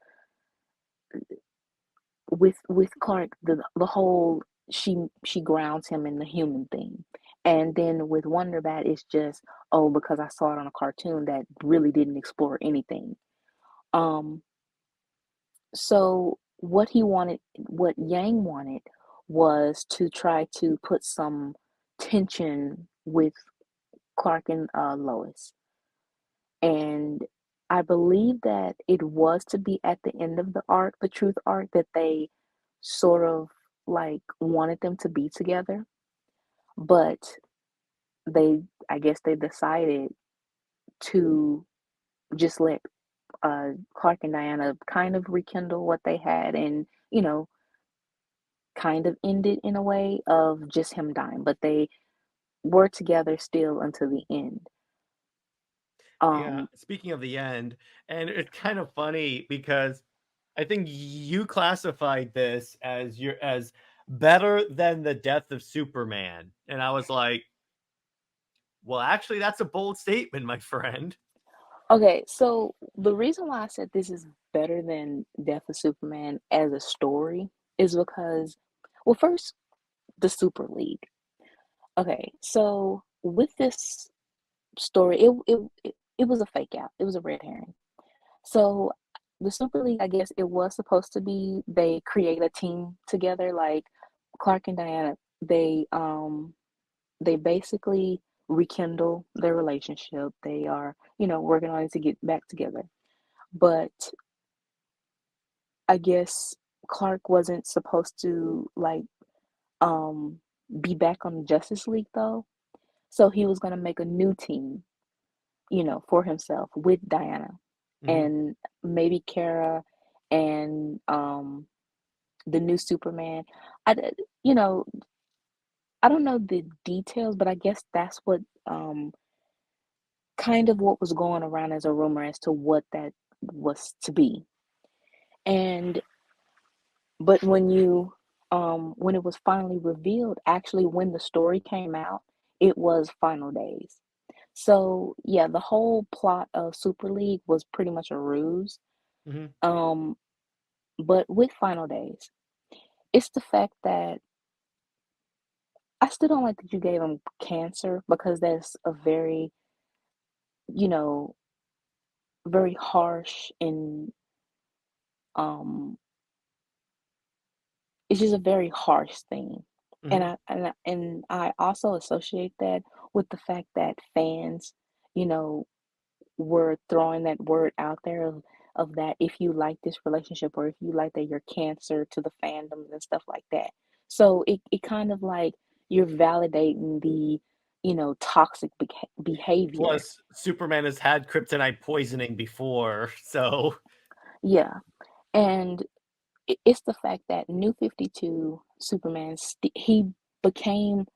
with Clark, the whole, she grounds him in the human thing. And then with Wonderbat, it's just, oh, because I saw it on a cartoon that really didn't explore anything. Um so what Yang wanted was to try to put some tension with Clark and Lois. And I believe that it was to be at the end of the arc, the truth arc, that they sort of like wanted them to be together. But I guess they decided to just let Clark and Diana kind of rekindle what they had, and, kind of end it in a way of just him dying. But they were together still until the end. Yeah, Um, speaking of the end, and it's kind of funny because I think you classified this as better than the death of Superman. And I was like, well, actually that's a bold statement, my friend. Okay, so the reason why I said this is better than Death of Superman as a story is because, well, first, the Super League. Okay, so with this story, it was a fake out. It was a red herring. So the Super League, I guess it was supposed to be, they create a team together, like Clark and Diana. They basically rekindle their relationship. They are, working on it to get back together. But I guess Clark wasn't supposed to, like, um be back on the Justice League though. So he was gonna make a new team, for himself with Diana Mhm. and maybe Kara and the new Superman. I d- you know, I don't know the details, but I guess that's what kind of what was going around as a rumor as to what that was to be. And but when it was finally revealed, actually when the story came out, it was Final Days. So yeah, the whole plot of Super League was pretty much a ruse. Mhm. Um, but with Final Days, it's the fact that I still don't like that you gave him cancer, because that's a very, you know, very harsh, and um it's just a very harsh thing. And Mhm. I also associate that with the fact that fans, you know, were throwing that word out there of that, if you like this relationship, or if you like that, you're cancer to the fandoms and stuff like that. So it kind of like, you're validating the, toxic behavior. Plus, Superman has had kryptonite poisoning before, so Yeah, and it's the fact that New 52 Superman, he became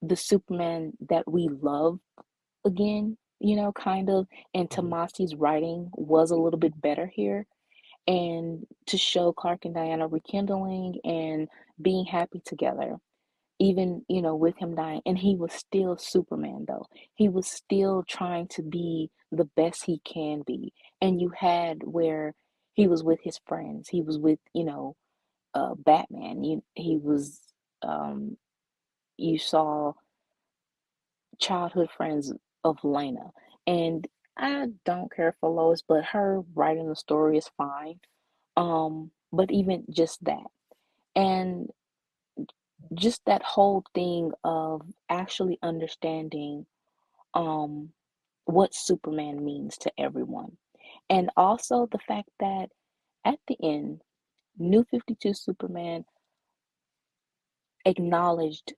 the Superman that we love again, kind of. And Mhm. Tomasi's writing was a little bit better here. And to show Clark and Diana rekindling and being happy together, even, with him dying. And he was still Superman, though. He was still trying to be the best he can be. And you had where he was with his friends, he was with, Batman. He was, you saw childhood friends of Lana. And I don't care for Lois, but her writing the story is fine. But even just that. And just that whole thing of actually understanding um what Superman means to everyone. And also the fact that at the end, New 52 Superman acknowledged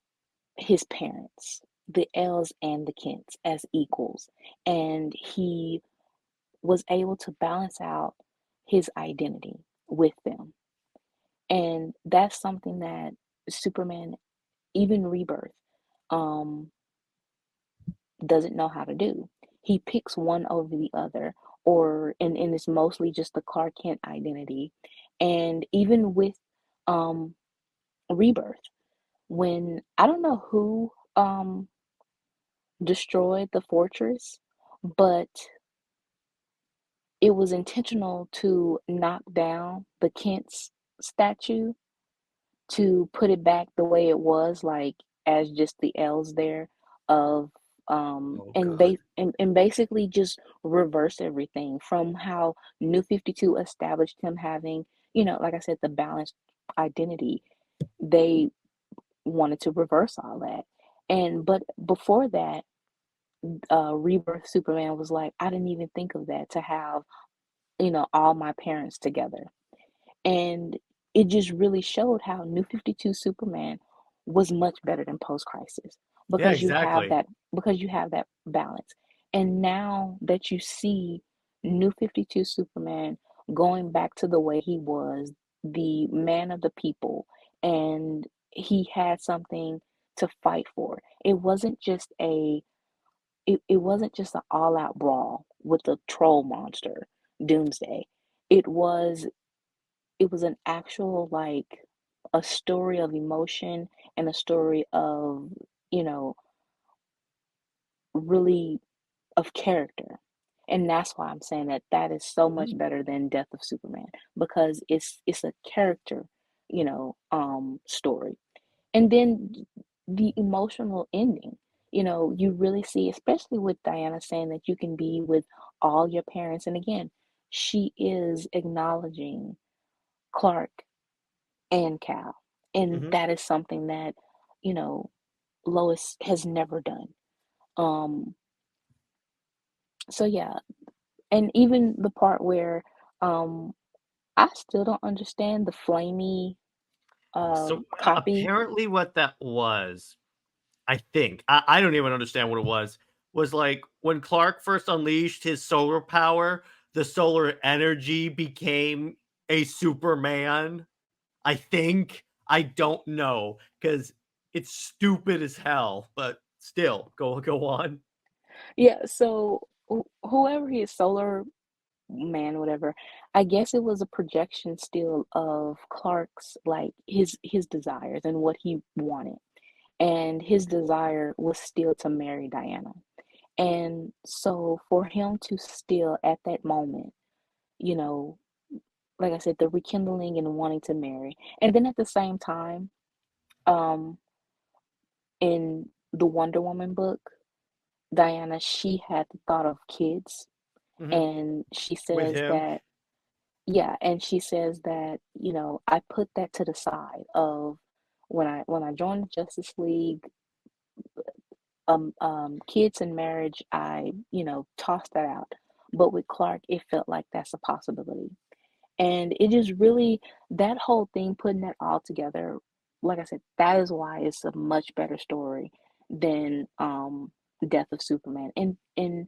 his parents, the Els and the Kents, as equals. And he was able to balance out his identity with them. And that's something that Superman, even Rebirth, um, doesn't know how to do. He picks one over the other, and it's mostly just the Clark Kent identity. And even with um, Rebirth, when I don't know who destroyed the fortress, but it was intentional to knock down the Kent's statue to put it back the way it was, like as just the L's there of Oh God. and basically just reverse everything from how New 52 established him having, like I said, the balanced identity. They wanted to reverse all that. And but before that, Rebirth Superman was like, I didn't even think of that, to have, all my parents together. And it just really showed how New 52 Superman was much better than Post Crisis, Yeah, because exactly. you have that balance. And now that you see New 52 Superman going back to the way he was, the man of the people, and he had something to fight for. It wasn't just an all-out brawl with the troll monster, Doomsday. It was it was an actual, like, a story of emotion and a story of, you know, really of character. And that's why I'm saying that that is so much Mhm. better than Death of Superman, because it's a character, story. And then the emotional ending, you really see, especially with Diana saying that you can be with all your parents. And again, she is acknowledging Clark and Cal. And Mhm. that is something that, you know, Lois has never done. Um, so yeah, and even the part where um I still don't understand the flamey So copy. apparently, what that was, I think, I don't even understand what it was like when Clark first unleashed his solar power, the solar energy became a Superman. I think. I don't know because it's stupid as hell, but still, go on. Yeah, so whoever he is, solar man, whatever, I guess it was a projection still of Clark's, like, his desires and what he wanted. And his desire was still to marry Diana. And so for him to still at that moment, you know, like I said, the rekindling and wanting to marry. And then at the same time, um, in the Wonder Woman book, Diana, she had the thought of kids. Mhm. And she With says him. that, yeah, and she says that, I put that to the side of when I joined the Justice League, kids and marriage, I, tossed that out. But with Clark, it felt like that's a possibility. And it just really, that whole thing, putting that all together, like I said, that is why it's a much better story than Death of Superman. And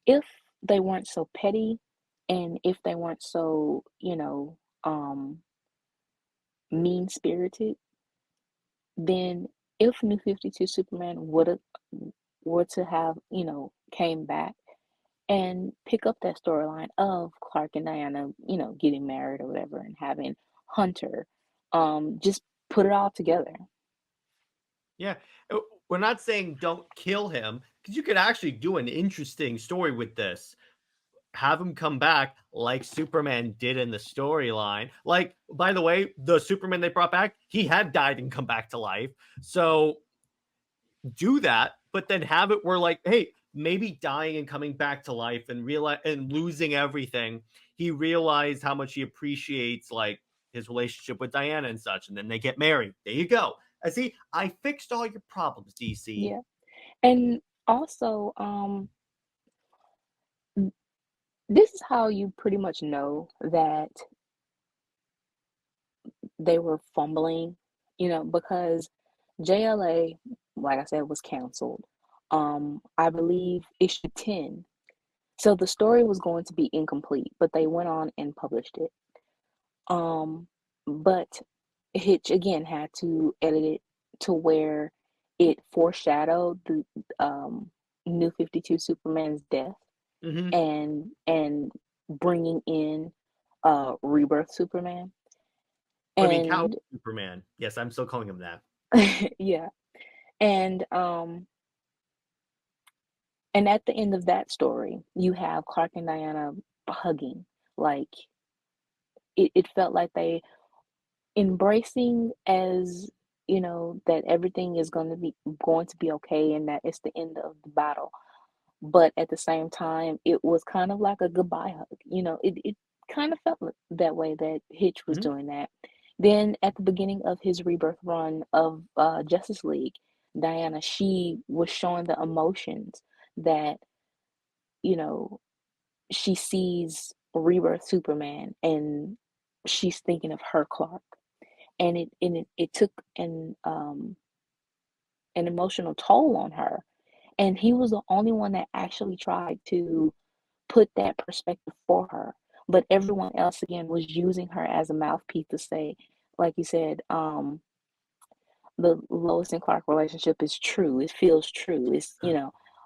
if they weren't so petty, And if they weren't so, mean spirited, then if New 52 Superman would have were to have, came back and pick up that storyline of Clark and Diana, getting married or whatever and having Hunter, just put it all together. Yeah. We're not saying don't kill him, because you could actually do an interesting story with this. Have him come back like Superman did in the storyline. Like, by the way, the Superman they brought back, he had died and come back to life. So do that, but then have it where, like, hey, maybe dying and coming back to life and realize and losing everything, he realized how much he appreciates like his relationship with Diana and such, and then they get married. There you go. I see. I fixed all your problems, DC. Yeah. And also, this is how you pretty much know that they were fumbling, because JLA, like I said, was canceled. I believe issue 10. So the story was going to be incomplete, but they went on and published it. But Hitch again had to edit it to where it foreshadowed the New 52 Superman's death and bringing in Rebirth Superman. Living Cow And Superman. Yes, I'm still calling him that. yeah. And at the end of that story, you have Clark and Diana hugging. Like it felt like they embracing as, that everything is going to be okay and that it's the end of the battle. But at the same time, it was kind of like a goodbye hug. It kind of felt that way, that Hitch was doing that. Then at the beginning of his rebirth run of Justice League, Diana, she was showing the emotions that, she sees rebirth Superman and she's thinking of her Clark. And it took an emotional toll on her. And he was the only one that actually tried to put that perspective for her. But everyone else, again, was using her as a mouthpiece to say, like you said, the Lois and Clark relationship is true. It feels true. It's,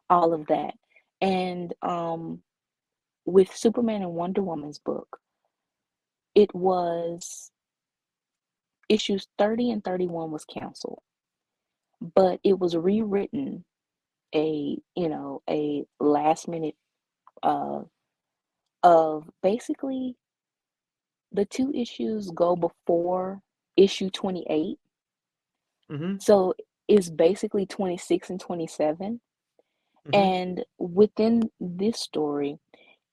all of that. And with Superman and Wonder Woman's book, it was issues 30 and 31 was canceled, but it was rewritten a last minute of basically the two issues go before issue 28. So it's basically 26 and 27. And within this story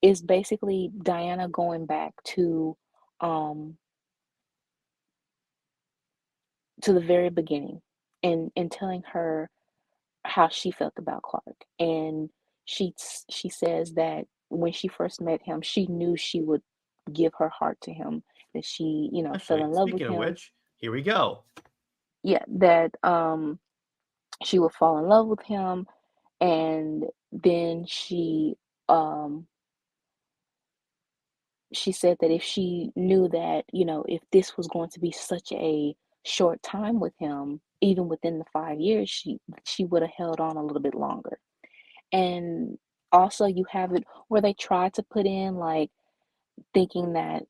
is basically Diana going back to the very beginning and telling her how she felt about Clark. And she says that when she first met him, she knew she would give her heart to him, that she, fell Actually, in love with speaking of him. which, here we go. Yeah, that she would fall in love with him, and then she said that if she knew that, if this was going to be such a short time with him, even within the 5 years, she would have held on a little bit longer. And also you have it where they try to put in like thinking that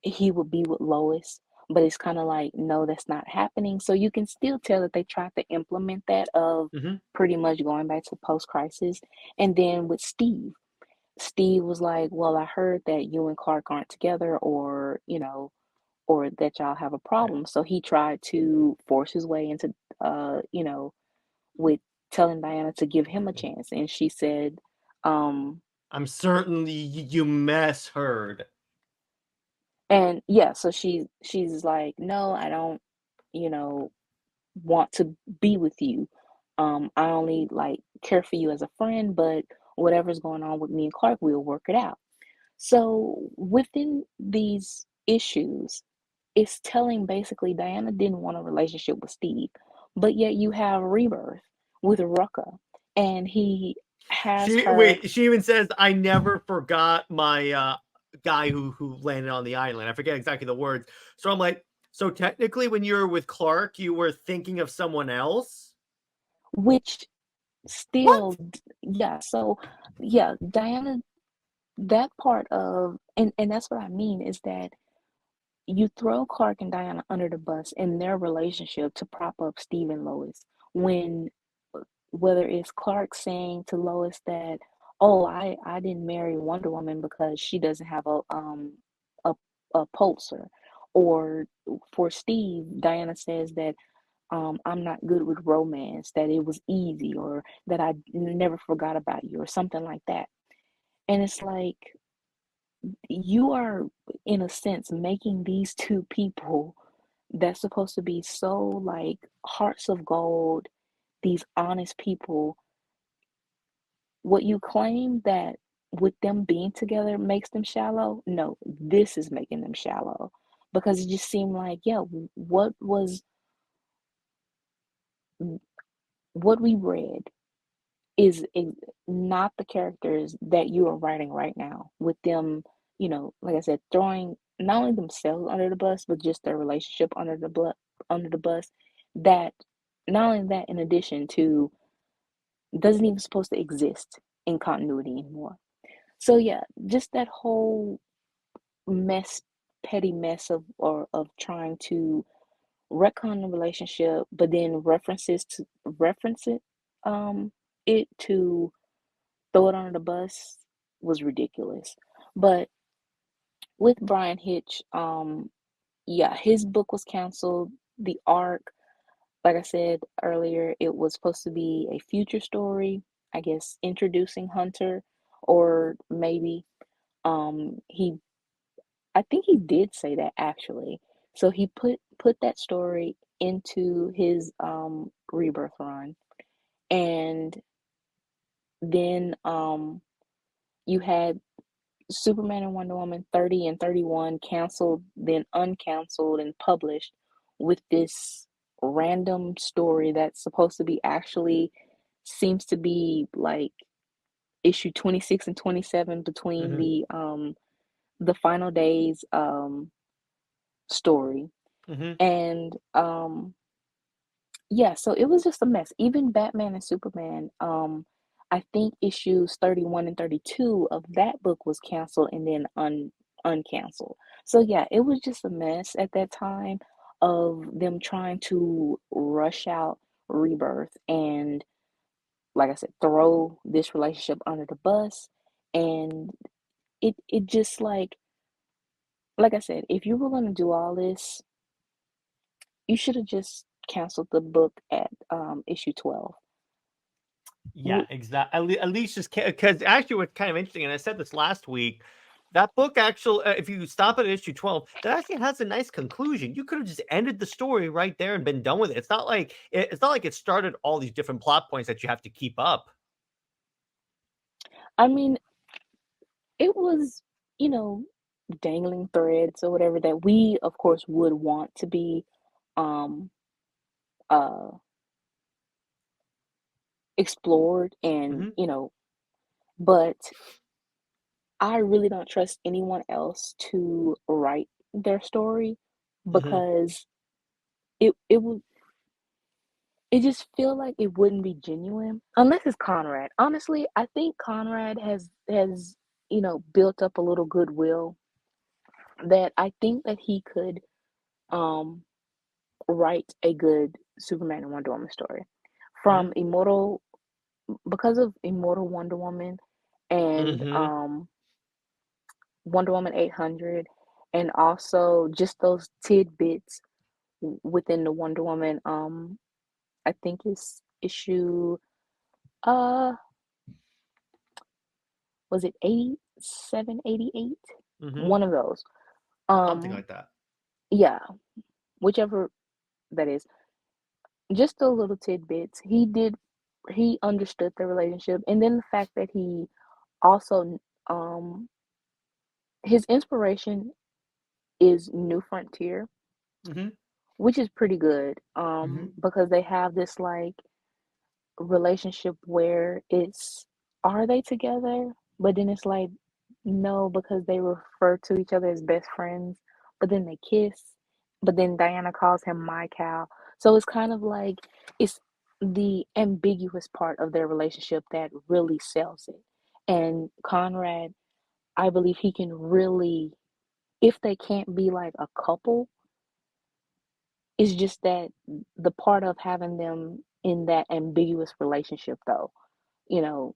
he would be with Lois, but it's kind of like, no, that's not happening. So you can still tell that they tried to implement that of pretty much going back to post-crisis. And then with Steve was like, well, I heard that you and Clark aren't together, or or that y'all have a problem. So he tried to force his way into with telling Diana to give him a chance. And she said, I'm certain you misheard. and yeah, so she's like, no, I don't, want to be with you. I only like care for you as a friend, but whatever's going on with me and Clark, we'll work it out. So within these issues, it's telling basically Diana didn't want a relationship with Steve, but yet you have Rebirth with Rucka, and he has her. She even says, "I never forgot my guy who landed on the island." I forget exactly the words. So I'm like, so technically, when you were with Clark, you were thinking of someone else. Which What? still, yeah. So yeah, Diana, that part of, and that's what I mean is that you throw Clark and Diana under the bus in their relationship to prop up Steve and Lois when whether it's Clark saying to Lois that, oh, I didn't marry Wonder Woman because she doesn't have a a pulsar, or for Steve, Diana says that I'm not good with romance, that it was easy, or that I never forgot about you, or something like that. And it's like you are, in a sense, making these two people that's supposed to be so like hearts of gold, these honest people, what you claim that with them being together makes them shallow, no, this is making them shallow. Because it just seemed like, yeah, what we read is not the characters that you are writing right now, with them, like I said, throwing not only themselves under the bus, but just their relationship under the bus. That not only that, in addition to, doesn't even supposed to exist in continuity anymore. So yeah, just that whole mess, petty mess of trying to retcon the relationship, but then reference it to throw it under the bus was ridiculous. But with Brian Hitch, yeah, his book was canceled. The arc, like I said earlier, it was supposed to be a future story, I guess, introducing Hunter, or maybe he I think he did say that actually. So he put that story into his rebirth run, and then you had Superman and Wonder Woman 30 and 31 canceled, then uncanceled and published, with this random story that's supposed to be actually, seems to be like issue 26 and 27 between Mm-hmm. the final days story. Mm-hmm. And yeah, so it was just a mess. Even Batman and Superman, I think issues 31 and 32 of that book was canceled and then uncanceled. So yeah, it was just a mess at that time of them trying to rush out Rebirth and, like I said, throw this relationship under the bus. And it just like I said, if you were going to do all this, you should have just canceled the book at issue 12. Yeah, exactly. At least just because actually, what's kind of interesting, and I said this last week, that book actually, if you stop at issue 12, that actually has a nice conclusion. You could have just ended the story right there and been done with it. It's not like it started all these different plot points that you have to keep up. I mean, it was, dangling threads or whatever that we, of course, would want to be um uh explored, and Hmm. but I really don't trust anyone else to write their story, Hmm. because it would, it just feel like it wouldn't be genuine unless it's Conrad. Honestly, I think Conrad has built up a little goodwill, that I think that he could um write a good Superman and Wonder Woman story Hmm. from Immortal, because of Immortal Wonder Woman, and Hmm. Wonder Woman 800, and also just those tidbits within the Wonder Woman. I think it's issue, uh was it 87, 88? Hmm. One of those. Something Um, like that. yeah, whichever that is. Just the little tidbits. He understood the relationship, and then the fact that he also, um his inspiration is New Frontier, Hmm. which is pretty good, Hmm. because they have this like relationship where it's are they together? But then it's like, no, because they refer to each other as best friends, but then they kiss. But then Diana calls him my cow. So it's kind of like it's the ambiguous part of their relationship that really sells it. And Conrad, I believe he can really, if they can't be like a couple, it's just that the part of having them in that ambiguous relationship, though, you know,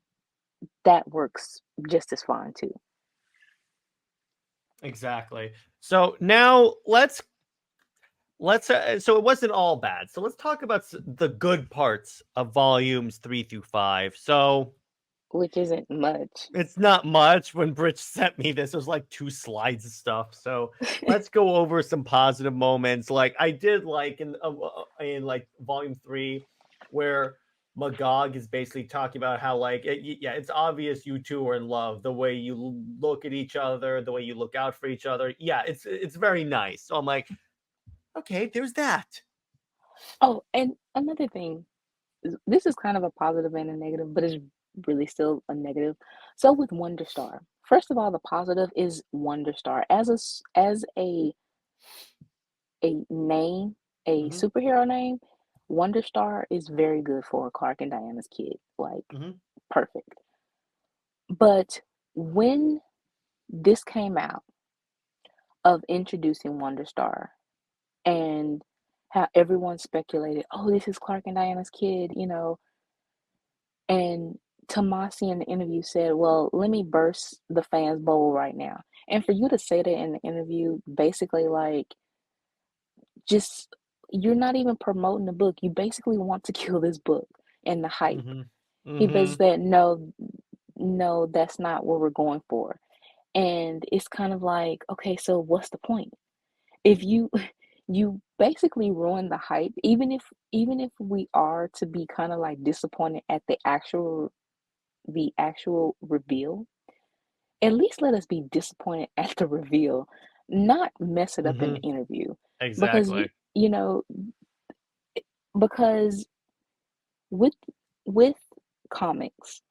that works just as fine too. Exactly. So now let's so it wasn't all bad. So let's talk about the good parts of volumes 3 through 5. So Which isn't much. it's not much. When Brit sent me this, it was like 2 slides of stuff. So let's go over some positive moments. Like I did like in like volume 3 where Magog is basically talking about how like yeah, it's obvious you two are in love. The way you look at each other, the way you look out for each other. Yeah, it's very nice. So I'm like, okay, there's that. Oh, and another thing, this is kind of a positive and a negative, but it's really still a negative. So with Wonderstar, first of all, the positive is Wonderstar as a name, a Mm-hmm. superhero name. Wonderstar is very good for Clark and Diana's kid, like Mm-hmm. perfect. But when this came out of introducing Wonderstar and how everyone speculated, oh, this is Clark and Diana's kid, and Tomasi in the interview said, well, let me burst the fans' bubble right now. And for you to say that in the interview, basically like just you're not even promoting the book. You basically want to kill this book and the hype. Mm-hmm. He Mm-hmm. basically said, no, that's not what we're going for. And it's kind of like, okay, so what's the point? If you you basically ruin the hype, even if we are to be kind of like disappointed at the actual reveal, at least let us be disappointed at the reveal, not mess it up in Mm-hmm. the interview. Because Exactly. you know, because with with comics,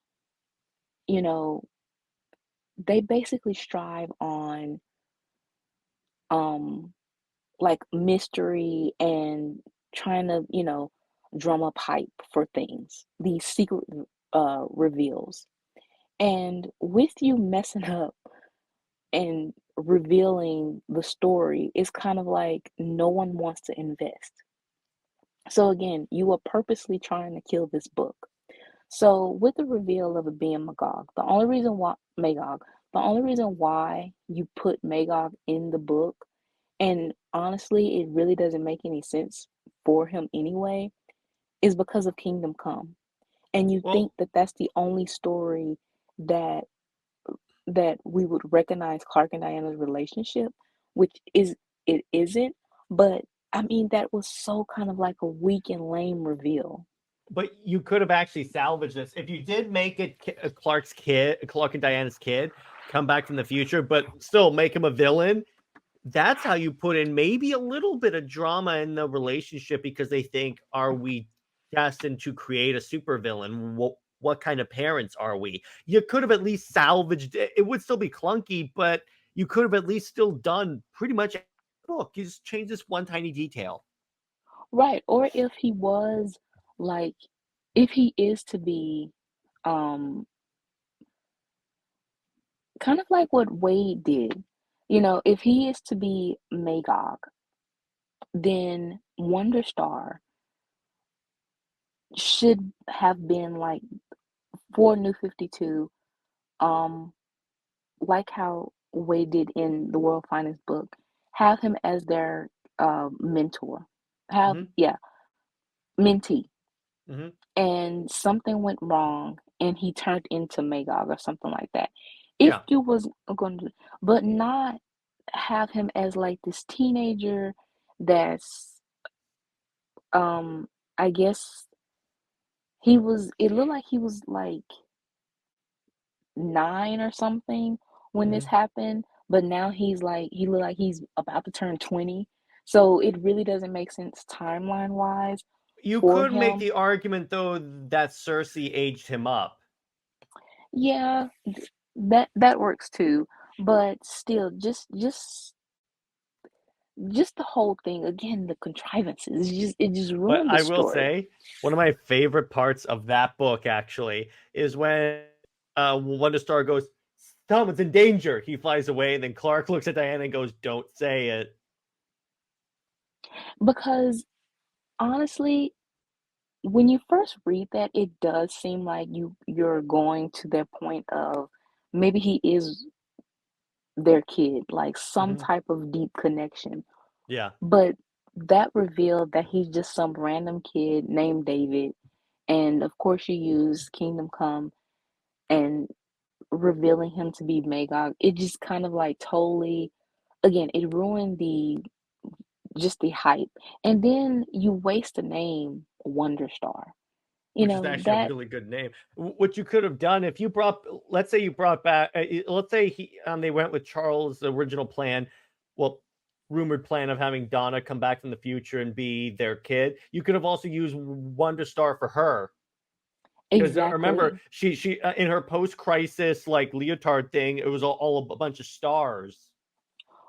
you know, they basically strive on um like mystery and trying to, drum up hype for things, these secret reveals. And with you messing up and revealing the story, it's kind of like no one wants to invest. So again, you are purposely trying to kill this book. So with the reveal of it being the only reason why you put Magog in the book, and honestly, it really doesn't make any sense for him anyway, is because of Kingdom Come. And you think Well, that that's the only story that that we would recognize Clark and Diana's relationship, which is it isn't. But I mean, that was so kind of like a weak and lame reveal. but you could have actually salvaged this if you did make it Clark's kid, Clark and Diana's kid, come back from the future, but still make him a villain. That's how you put in maybe a little bit of drama in the relationship because they think, are we destined to create a supervillain? What kind of parents are we? You could have at least salvaged it. It would still be clunky, but you could have at least still done pretty much the book. You just change this one tiny detail. Right. Or like, if he is to be um kind of like what Wade did, if he is to be Magog, then Wonderstar should have been like for New 52, um, like how Wade did in the World Finest book, have him as their mentor. Have, Mm-hmm. yeah, mentee. Mm-hmm. And something went wrong and he turned into Magog or something like that. If Yeah. you was going to, but not have him as like this teenager that's, I guess it looked like he was like 9 or something when this Mm-hmm. happened, but now he looked like he's about to turn 20. So it really doesn't make sense timeline wise You for could make him. the argument though that Cersei aged him up. Yeah, that works too. But still, just the whole thing again, the contrivances, it just But ruined the I will story. say, one of my favorite parts of that book actually is when Wonderstar goes, someone's in danger. He flies away, and then Clark looks at Diana and goes, "Don't say it." Because honestly, when you first read that, it does seem like you're going to that point of maybe he is their kid, like some Mhm. type of deep connection. Yeah, But that revealed that he's just some random kid named David. And of course, you use Kingdom Come and revealing him to be Magog. It just kind of like totally, again, it ruined the hype. And then you waste the name Wonderstar. You which is know, actually a that really good name. What you could have done if you brought, let's say you brought back, let's say they went with Charles' original plan, well, rumored plan of having Donna come back from the future and be their kid. You could have also used Wonderstar for her. Because remember, exactly she in her post crisis like leotard thing, it was all a bunch of stars.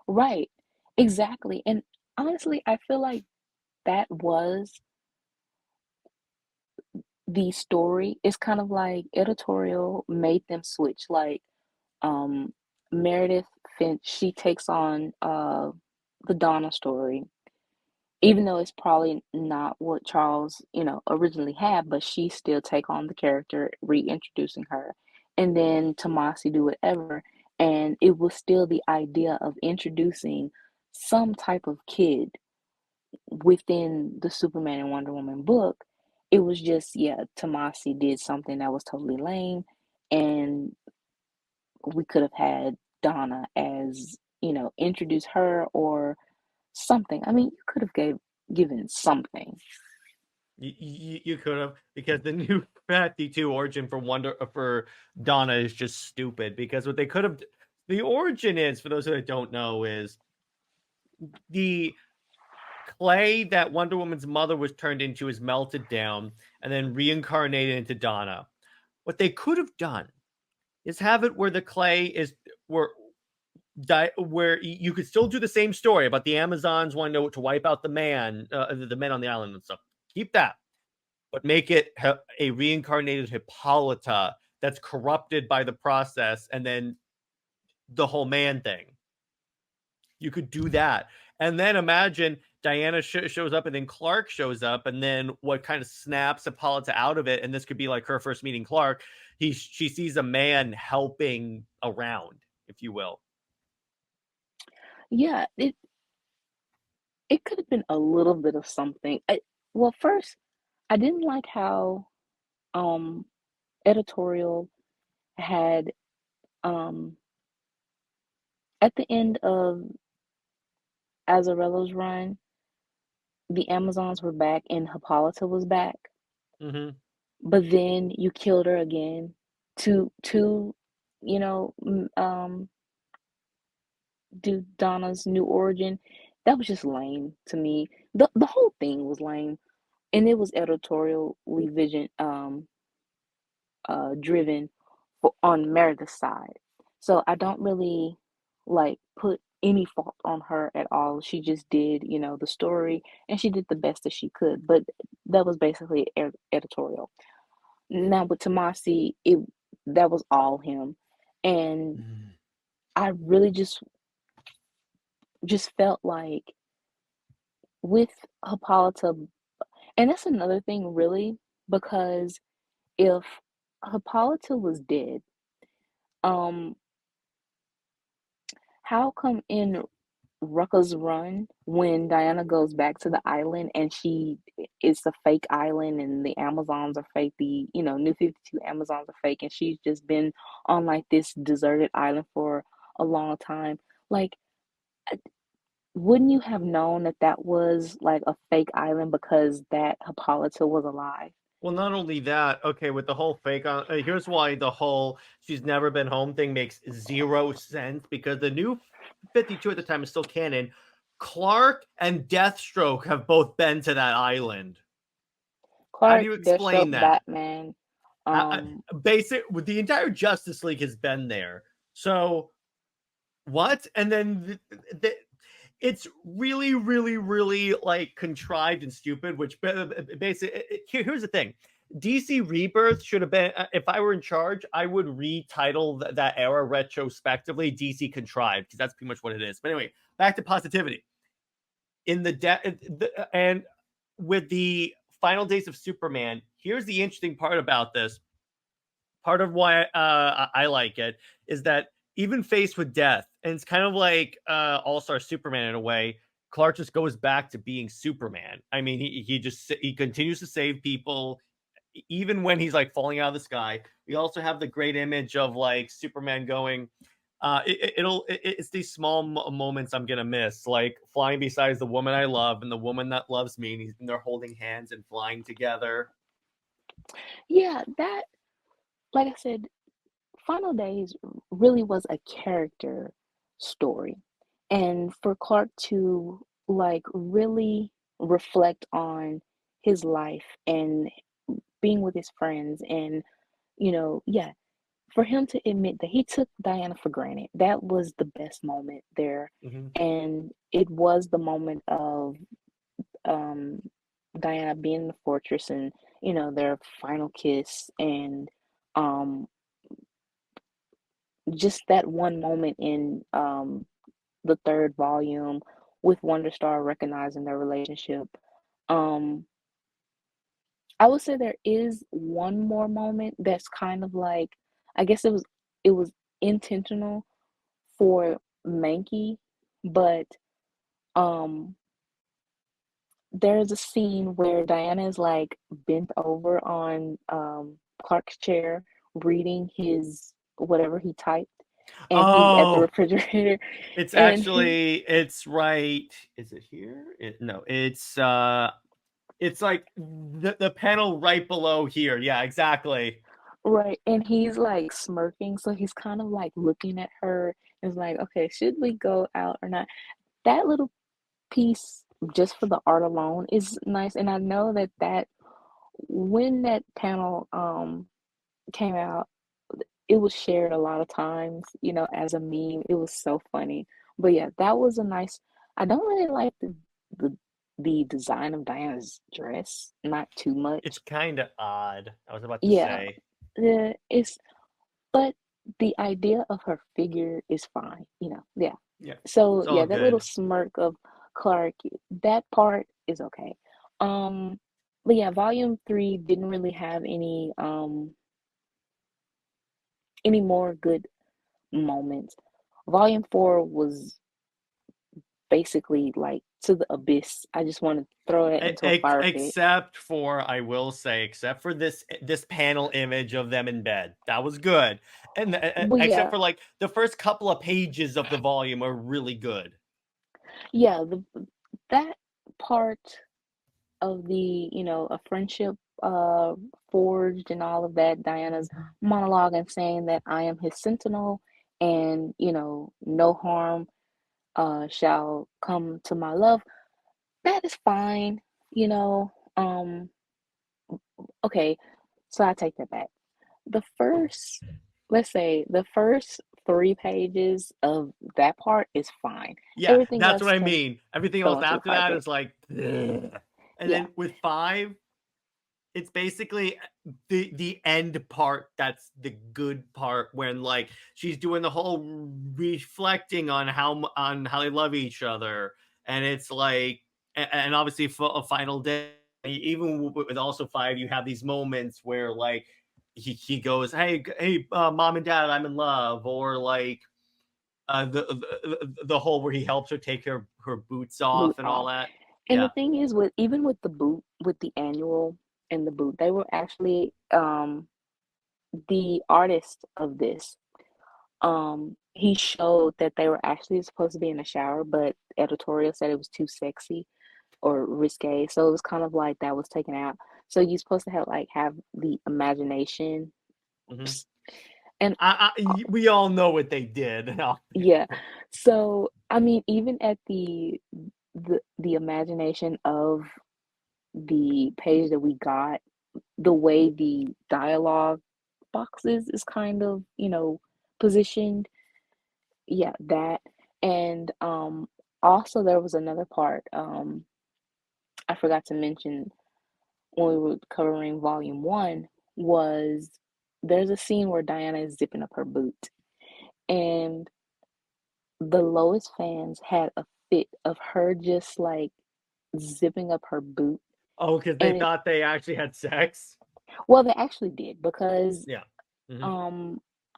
right. Exactly. And honestly, I feel like that was the story. It's kind of like editorial made them switch. Like um Meredith Finch, she takes on the Donna story, even though it's probably not what Charles, originally had, but she still take on the character, reintroducing her. And then Tomasi do whatever. And it was still the idea of introducing some type of kid within the Superman and Wonder Woman book. It was just, yeah, Tomasi did something that was totally lame, and we could have had Donna as, introduce her or something. I mean, you could have given something. You could have, because the new 52 origin for Donna is just stupid. Because what they could have, the origin is, for those that don't know, is the clay that Wonder Woman's mother was turned into is melted down and then reincarnated into Donna. What they could have done is have it where the clay is where where you could still do the same story about the Amazons wanting to wipe out the men on the island and stuff. Keep that, but make it a reincarnated Hippolyta that's corrupted by the process, and then the whole man thing. You could do that, and then imagine Diana shows up, and then Clark shows up, and then what kind of snaps Hippolyta out of it? And this could be like her first meeting Clark. She sees a man helping around, if you will. Yeah, it could have been a little bit of something. Well, first, I didn't like how um editorial had um at the end of Azzarello's run, the Amazons were back and Hippolyta was back, Mm-hmm. but then you killed her again to you know do Donna's new origin. That was just lame to me. The whole thing was lame, and it was editorially vision driven on Meredith's side. So I don't really like put any fault on her at all. She just did, the story, and she did the best that she could. But that was basically editorial. Now with Tomasi, it that was all him, and I really just felt like with Hippolyta, and that's another thing, really, because if Hippolyta was dead, um, how come in Rucka's run, when Diana goes back to the island and it's a fake island and the Amazons are fake, the New 52 Amazons are fake, and she's just been on like this deserted island for a long time. Like, wouldn't you have known that that was like a fake island because that Hippolyta was alive? Well, not only that, okay, with the whole fake on, here's why the whole she's never been home thing makes zero sense, because the new 52 at the time is still canon. Clark and Deathstroke have both been to that island. How do Clark, you explain Deathstroke, that? Batman, The entire Justice League has been there. So what? And then it's really, really, really like contrived and stupid. Which basically, here's the thing: DC Rebirth should have been. If I were in charge, I would retitle that era retrospectively DC Contrived, because that's pretty much what it is. But anyway, back to positivity. And with the final days of Superman, here's the interesting part about this. Part of why I like it is that even faced with death, and it's kind of like All-Star Superman in a way, Clark just goes back to being Superman. I mean, he continues to save people, even when he's like falling out of the sky. We also have the great image of like Superman going, it's these small moments I'm gonna miss, like flying beside the woman I love and the woman that loves me, and they're holding hands and flying together. Yeah, that, like I said, Final Days really was a character story. And for Clark to like really reflect on his life and being with his friends, and yeah, for him to admit that he took Diana for granted, that was the best moment there. Mm-hmm. And it was the moment of Diana being in the fortress, and their final kiss, and just that one moment in the third volume with Wonderstar recognizing their relationship. I would say there is one more moment that's kind of like, I guess it was intentional for Mahnke, but there's a scene where Diana is like bent over on Clark's chair reading his whatever he typed, and he's at the refrigerator. It's and actually it's right. Is it here? No, it's like the panel right below here. Yeah, exactly. Right, and he's like smirking, so he's kind of like looking at her. It's like, okay, should we go out or not? That little piece, just for the art alone, is nice. And I know that when that panel came out, it was shared a lot of times, as a meme. It was so funny. But yeah, that was a nice. I don't really like the design of Diana's dress, not too much. It's kind of odd. I was about to Yeah, say. but the idea of her figure is fine, yeah. Yeah. So It's all yeah, that little good. smirk of Clark, that part is okay. But yeah, volume 3 didn't really have any more good moments. Volume 4 was basically like to the abyss. I just want to throw it into a fire pit. Except for, I will say, except for this panel image of them in bed, that was good. And Well, except yeah, for like the first couple of pages of the volume are really good. yeah, that part of the a friendship forged and all of that, Diana's monologue and saying that I am his sentinel, and no harm shall come to my love, that is fine. Okay, so I take that back. The first, let's say, the first 3 pages of that part is fine. Yeah, Everything that's else what I can mean. Everything go else into the after fire that pit. is like, ugh. And Yeah. then with 5, it's basically the end part. That's the good part, when like she's doing the whole reflecting on how they love each other, and it's like, and obviously for a final day, even with also 5, you have these moments where like he goes, hey, mom and dad, I'm in love, or like the whole where he helps her take her boots off Boot and all off. that. And the Yeah. thing is, even with the boot, with the annual and the boot, they were actually the artist of this. He showed that they were actually supposed to be in the shower, but editorial said it was too sexy or risque, so it was kind of like that was taken out. So you're supposed to have the imagination, Mm-hmm. and We all know what they did. yeah. So I mean, even at the imagination of the page that we got, the way the dialogue boxes is kind of, positioned. Yeah, that. And also there was another part I forgot to mention when we were covering volume 1 was there's a scene where Diana is zipping up her boot, and the Lois fans had a fit of her just like zipping up her boot. Oh, because they And thought they actually had sex. well, they actually did because Yeah.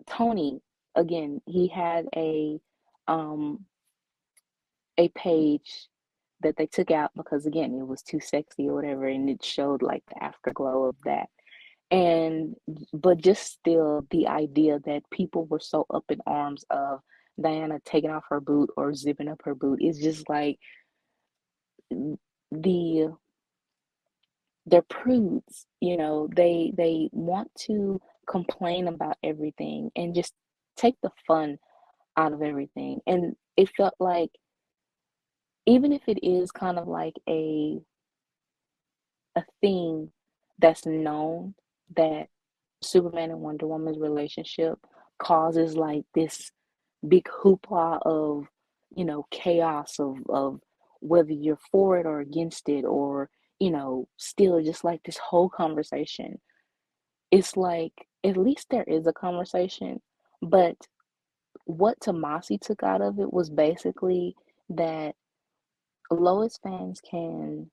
Tony, again, he had um a page that they took out because again it was too sexy or whatever, and it showed like the afterglow of that. And but just still the idea that people were so up in arms of Diana taking off her boot or zipping up her boot is just like the they're prudes, they want to complain about everything and just take the fun out of everything. And it felt like even if it is kind of like a thing that's known, that Superman and Wonder Woman's relationship causes like this big hoopla of, chaos of whether you're for it or against it, or, still just like this whole conversation. It's like at least there is a conversation, but what Tomasi took out of it was basically that Lois fans can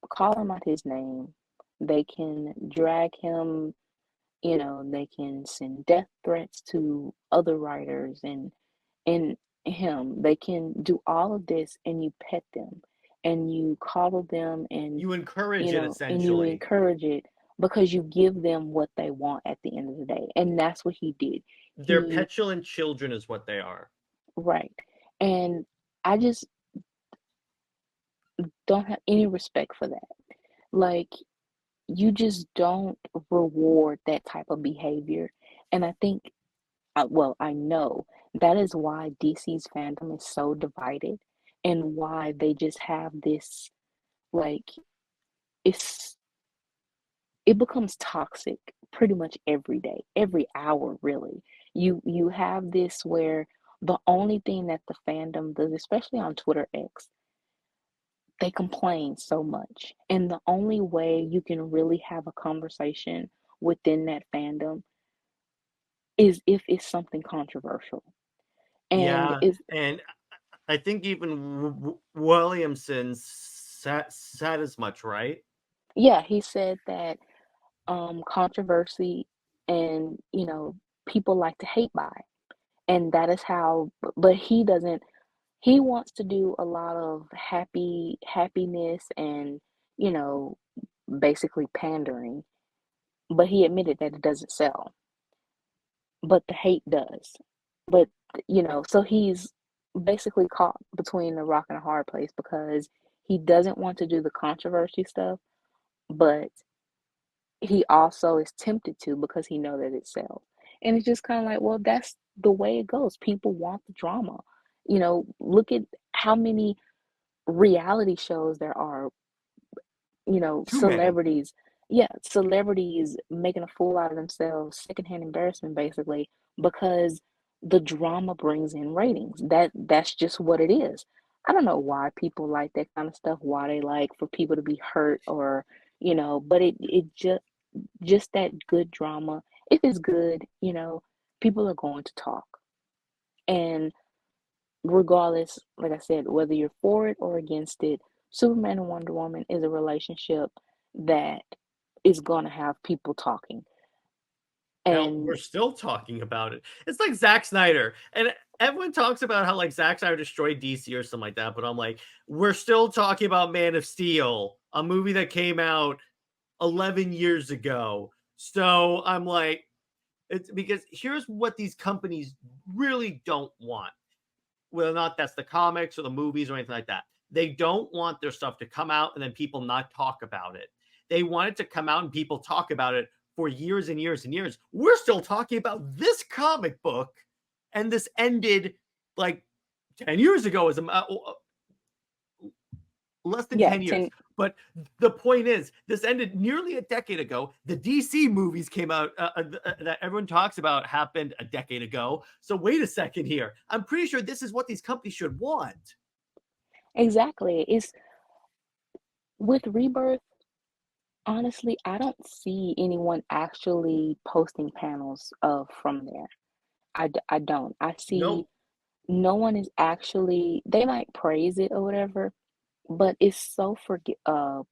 call him out his name. They can drag him, they can send death threats to other writers and him. They can do all of this and you pet them and you coddle them and You encourage it and you essentially. encourage it because you give them what they want at the end of the day. And that's what he did. They're He petulant children is what they are. right. And I just don't have any respect for that. Like you just don't reward that type of behavior. And I think, I know that is why DC's fandom is so divided and why they just have this, like, it's, it becomes toxic pretty much every day, every hour, really. You have this where the only thing that the fandom does, especially on Twitter X, they complain so much. And the only way you can really have a conversation within that fandom is if it's something controversial. And Yeah, is and I think even Williamson said as much, right? yeah, he said that controversy and people like to hate by. And that is how, but he doesn't, he wants to do a lot of happiness and, you know, basically pandering. But he admitted that it doesn't sell. But the hate does. But so he's basically caught between a rock and a hard place because he doesn't want to do the controversy stuff, but he also is tempted to because he know that it sells. And it's just kind of like, well, that's the way it goes. People want the drama. Look at how many reality shows there are, Too many. celebrities. Yeah, celebrities making a fool out of themselves, secondhand embarrassment basically, because the drama brings in ratings. That's just what it is. I don't know why people like that kind of stuff, why they like for people to be hurt or, but it just that good drama. If it's good, people are going to talk. And regardless, like I said, whether you're for it or against it, Superman and Wonder Woman is a relationship that is going to have people talking. Hell, And we're still talking about it. It's like Zack Snyder. And everyone talks about how like Zack Snyder destroyed DC or something like that. But I'm like, we're still talking about Man of Steel, a movie that came out 11 years ago. So I'm like, it's because here's what these companies really don't want. Whether or not that's the comics or the movies or anything like that. They don't want their stuff to come out and then people not talk about it. They want it to come out and people talk about it for years and years and years. We're still talking about this comic book, and this ended like 10 years ago as a less than yeah, 10 years. But the point is, this ended nearly a decade ago. The DC movies came out that everyone talks about happened a decade ago. So wait a second here. I'm pretty sure this is what these companies should want. Exactly. It's with Rebirth, honestly, I don't see anyone actually posting panels from there. I don't. I see No, no one is actually, they might praise it or whatever, but it's so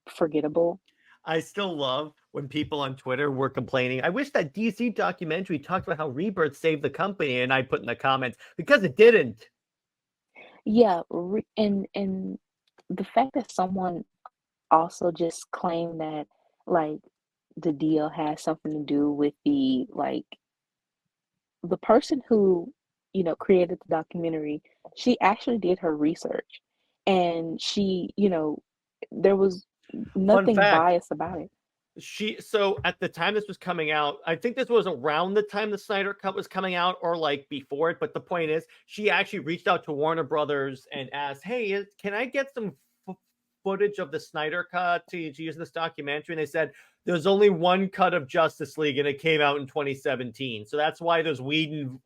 forgettable. I still love when people on Twitter were complaining. I wish that DC documentary talked about how Rebirth saved the company, and I put in the comments because it didn't. Yeah, and the fact that someone also just claimed that like the deal has something to do with the person who, created the documentary, she actually did her research and there was Fun nothing fact. biased about it. So at the time this was coming out, I think this was around the time the Snyder Cut was coming out or like before it. But the point is, she actually reached out to Warner Brothers and asked, "Hey, can I get some footage of the Snyder Cut to use in this documentary?" And they said there's only one cut of Justice League, and it came out in 2017. So that's why there's Whedon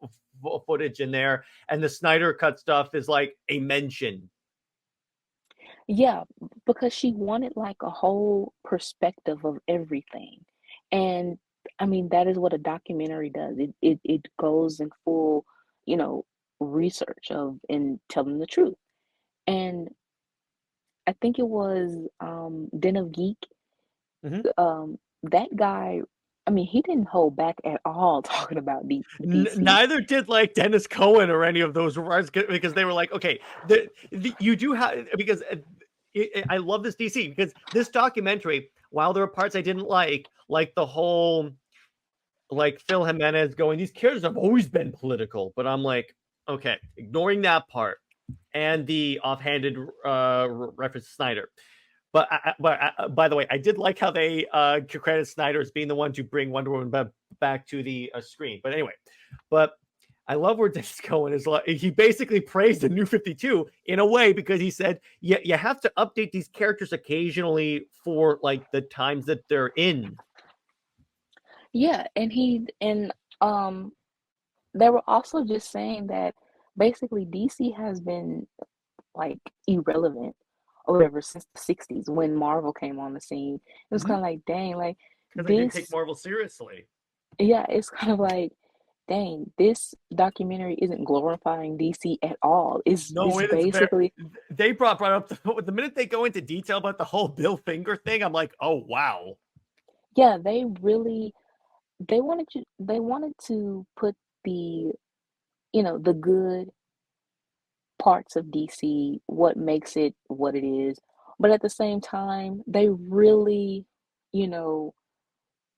footage in there, and the Snyder Cut stuff is like a mention. Yeah, because she wanted like a whole perspective of everything. And I mean, that is what a documentary does. It goes in full, you know, research of and telling the truth. And I think it was Den of Geek. Mhm. That guy, I mean, he didn't hold back at all talking about DC. Neither did like Dennis Cohen or any of those writers, because they were like, okay, you do have, because I love this DC because this documentary, while there are parts I didn't like the whole, like Phil Jimenez going, these characters have always been political, but I'm like, okay, ignoring that part and the offhanded reference to Snyder. But by the way, I did like how they credit Snyder as being the one to bring Wonder Woman back to the screen. But anyway, but I love where Dennis Cohen is. He basically praised the New 52 in a way because he said, yeah, you have to update these characters occasionally for like the times that they're in. Yeah, and they were also just saying that basically DC has been like irrelevant or whatever since the 60s when Marvel came on the scene. It was kind of like, dang, like Because they didn't take this, Marvel seriously. yeah, it's kind of like, dang, this documentary isn't glorifying DC at all. No, It's it is very. basically, They brought up the minute they go into detail about the whole Bill Finger thing. I'm like, oh wow. yeah, they wanted to put the, the good parts of DC, what makes it what it is. But at the same time, they really, you know,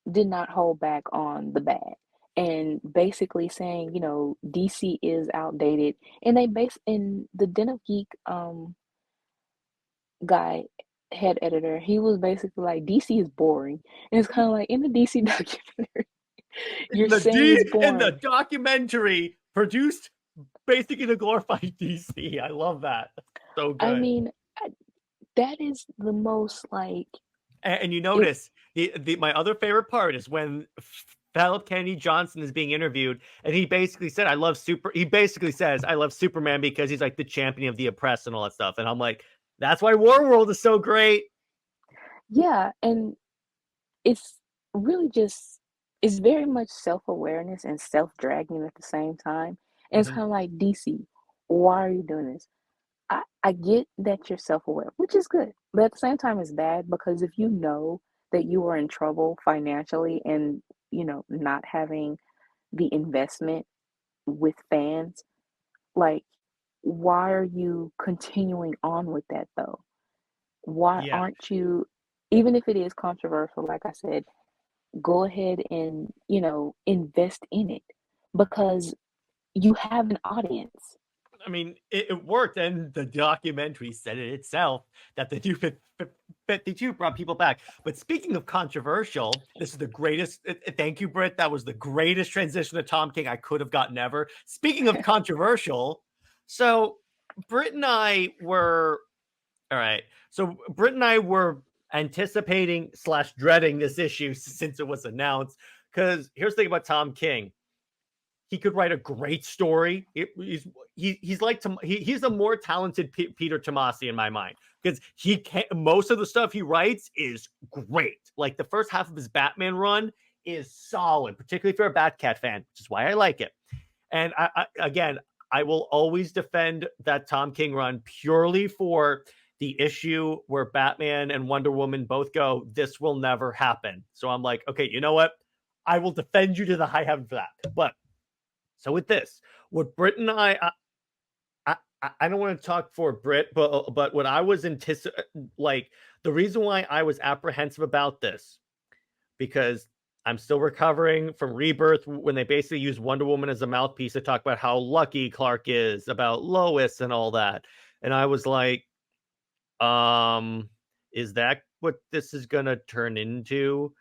did not hold back on the bad and basically saying, DC is outdated. And they base in the Den of Geek guy, head editor, he was basically like DC is boring. And it's kind of like in the DC documentary, you're saying it's In the boring. documentary produced basically to glorify DC. I love that. So I good. mean, that is the most like And you it, notice my other favorite part is when Philip Kennedy Johnson is being interviewed, and he basically said, He basically says, "I love Superman because he's like the champion of the oppressed and all that stuff." And I'm like, that's why Warworld is so great. yeah, and it's really just it's very much self-awareness and self-dragging at the same time. And it's Mhm. kind of like DC, why are you doing this? I get that you're self-aware, which is good, but at the same time it's bad because if you know that you are in trouble financially and not having the investment with fans, like why are you continuing on with that though? Why Yeah. aren't you, even if it is controversial, like I said, go ahead and invest in it because you have an audience. I mean, it worked, and the documentary said it itself that the New 52 brought people back. But speaking of controversial, this is the greatest. Thank you, Brit. That was the greatest transition to Tom King I could have gotten ever. Speaking of controversial, so Brit and I were all right. So Brit and I were anticipating / dreading this issue since it was announced. Because here's the thing about Tom King. He could write a great story. He's a more talented Peter Tomasi in my mind, because he can most of the stuff he writes is great. Like the first half of his Batman run is solid, particularly if you're a Batcat fan, which is why I like it. And I will always defend that Tom King run purely for the issue where Batman and Wonder Woman both go, "This will never happen." So I'm like, okay, you know what? I will defend you to the high heaven for that. But so with this, what Brit and I don't want to talk for Brit, but what I was like, the reason why I was apprehensive about this, because I'm still recovering from Rebirth when they basically use Wonder Woman as a mouthpiece to talk about how lucky Clark is, about Lois and all that. And I was like, is that what this is gonna turn into?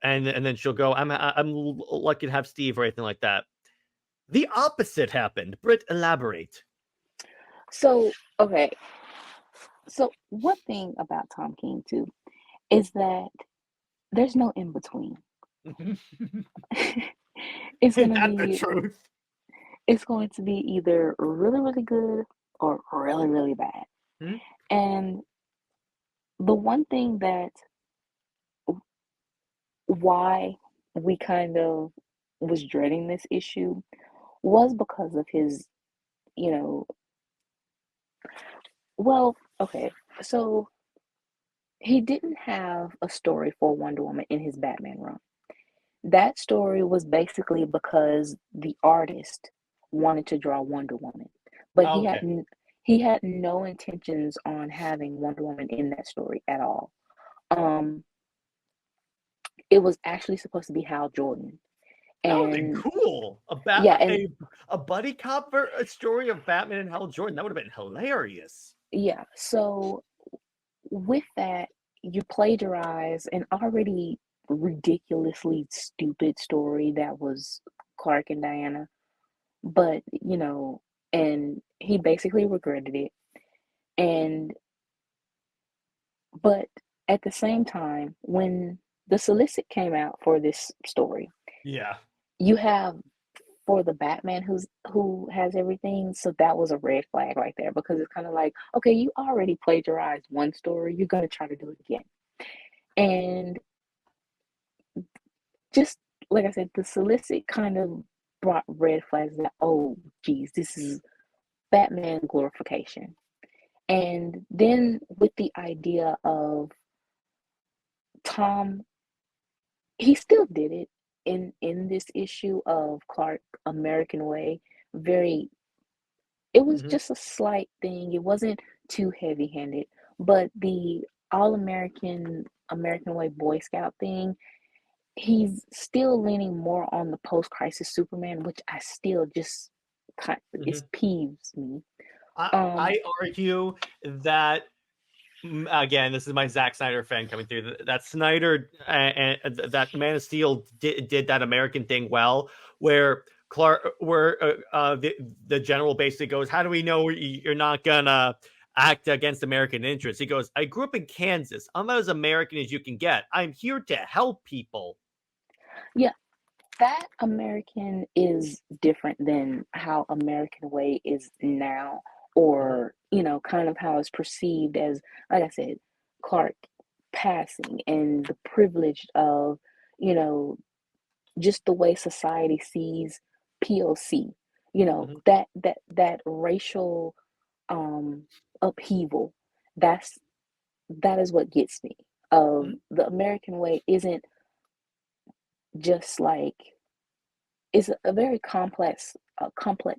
And then she'll go, I'm lucky to have Steve or anything like that. The opposite happened. Brit, elaborate. So, okay. So, one thing about Tom King, too, is that there's no in between. It's Isn't gonna that the be truth? it's going to be either really, really good or really, really bad. Hmm? And the one thing that why we kind of was dreading this issue was because of his, you know, well, okay, so he didn't have a story for Wonder Woman in his Batman run. That story was basically because the artist wanted to draw Wonder Woman, but Okay. he had no intentions on having Wonder Woman in that story at all. It was actually supposed to be Hal Jordan, That would have been and cool. yeah, and A buddy cop a story of Batman and Hal Jordan. That would have been hilarious. yeah. So with that, you plagiarize an already ridiculously stupid story that was Clark and Diana, but and he basically regretted it. And but at the same time, when the solicit came out for this story, Yeah. you have for the Batman who has everything, so that was a red flag right there, because it's kind of like, okay, you already plagiarized one story, you're gonna try to do it again. And just like I said, the solicit kind of brought red flags that, oh geez, this is Batman glorification. And then with the idea of Tom, he still did it in this issue of Clark American Way. It was just a slight thing. It wasn't too heavy-handed, but the American Way Boy Scout thing, he's still leaning more on the post-crisis Superman, which I still just it peeves me. I argue that, again, this is my Zack Snyder fan coming through, that Snyder and that Man of Steel did that American thing well, where the general basically goes, how do we know you're not gonna act against American interests? He goes, I grew up in Kansas. I'm as American as you can get. I'm here to help people. Yeah, that American is different than how American Way is now, or kind of how it's perceived as, like I said, Clark passing and the privilege of just the way society sees POC, that racial upheaval. That is what gets me. The American Way isn't just like, it's a very complex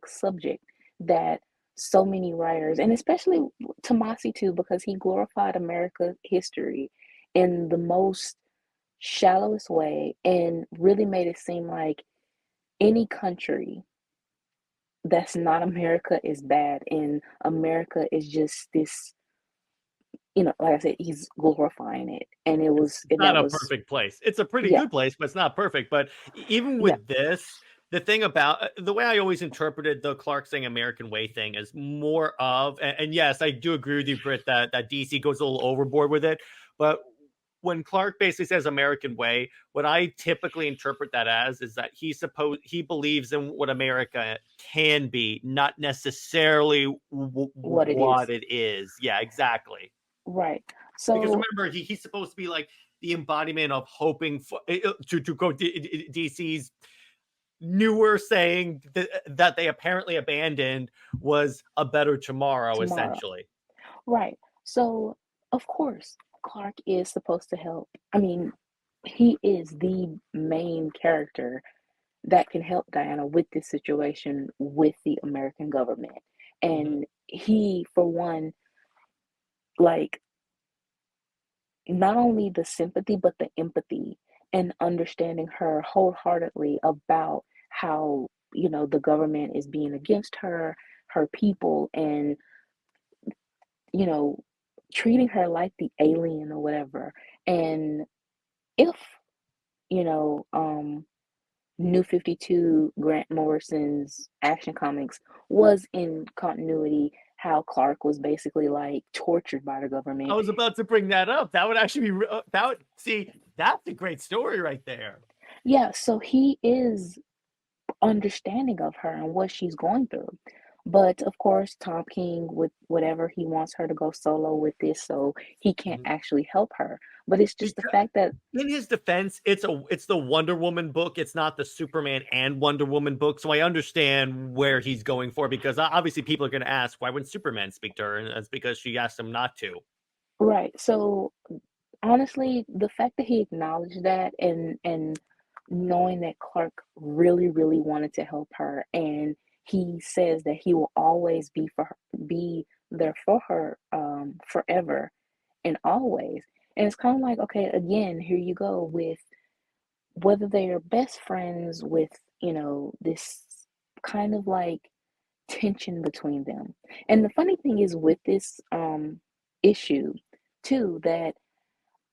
subject that so many writers, and especially Tomasi too, because he glorified America's history in the most shallowest way and really made it seem like any country that's not America is bad, and America is just this, like I said, he's glorifying it. And It's not a perfect place. It's a pretty good place, but it's not perfect. But even with this, the thing about the way I always interpreted the Clark saying American Way thing is more of, and yes, I do agree with you, Britt, that DC goes a little overboard with it. But when Clark basically says American way, what I typically interpret that as is that he believes in what America can be, not necessarily What it what is. it is. Yeah, exactly. Right. Because So remember, he's supposed to be like the embodiment of hoping for to go DC's newer saying that they apparently abandoned was a better tomorrow, tomorrow. essentially. Right. So of course Clark is supposed to help. I mean, he is the main character that can help Diana with this situation with the American government. And he, for one, like, not only the sympathy but the empathy and understanding her wholeheartedly about how, you know, the government is being against her, her people, and, you know, treating her like the alien or whatever. And if, you know, New 52, Grant Morrison's Action Comics, was in continuity, how Clark was basically like tortured by the I government. was about to bring that up. That would actually be that would see that's a great story right there. Yeah, so he is understanding of her and what she's going through. But of course, Tom King, with whatever, he wants her to go solo with this, so he can't actually help her. But it's just the Because fact that, in his defense, it's the Wonder Woman book. It's not the Superman and Wonder Woman book. So I understand where he's going for, because obviously people are going to ask, why wouldn't Superman speak to her? And that's because she asked him not to. right? So honestly, the fact that he acknowledged that, and knowing that Clark really, really wanted to help her, and he says that he will always be for her, be there for her, forever and always. And it's kind of like, okay, again, here you go with whether they are best friends with, you know, this kind of like tension between them. And the funny thing is with this issue too, that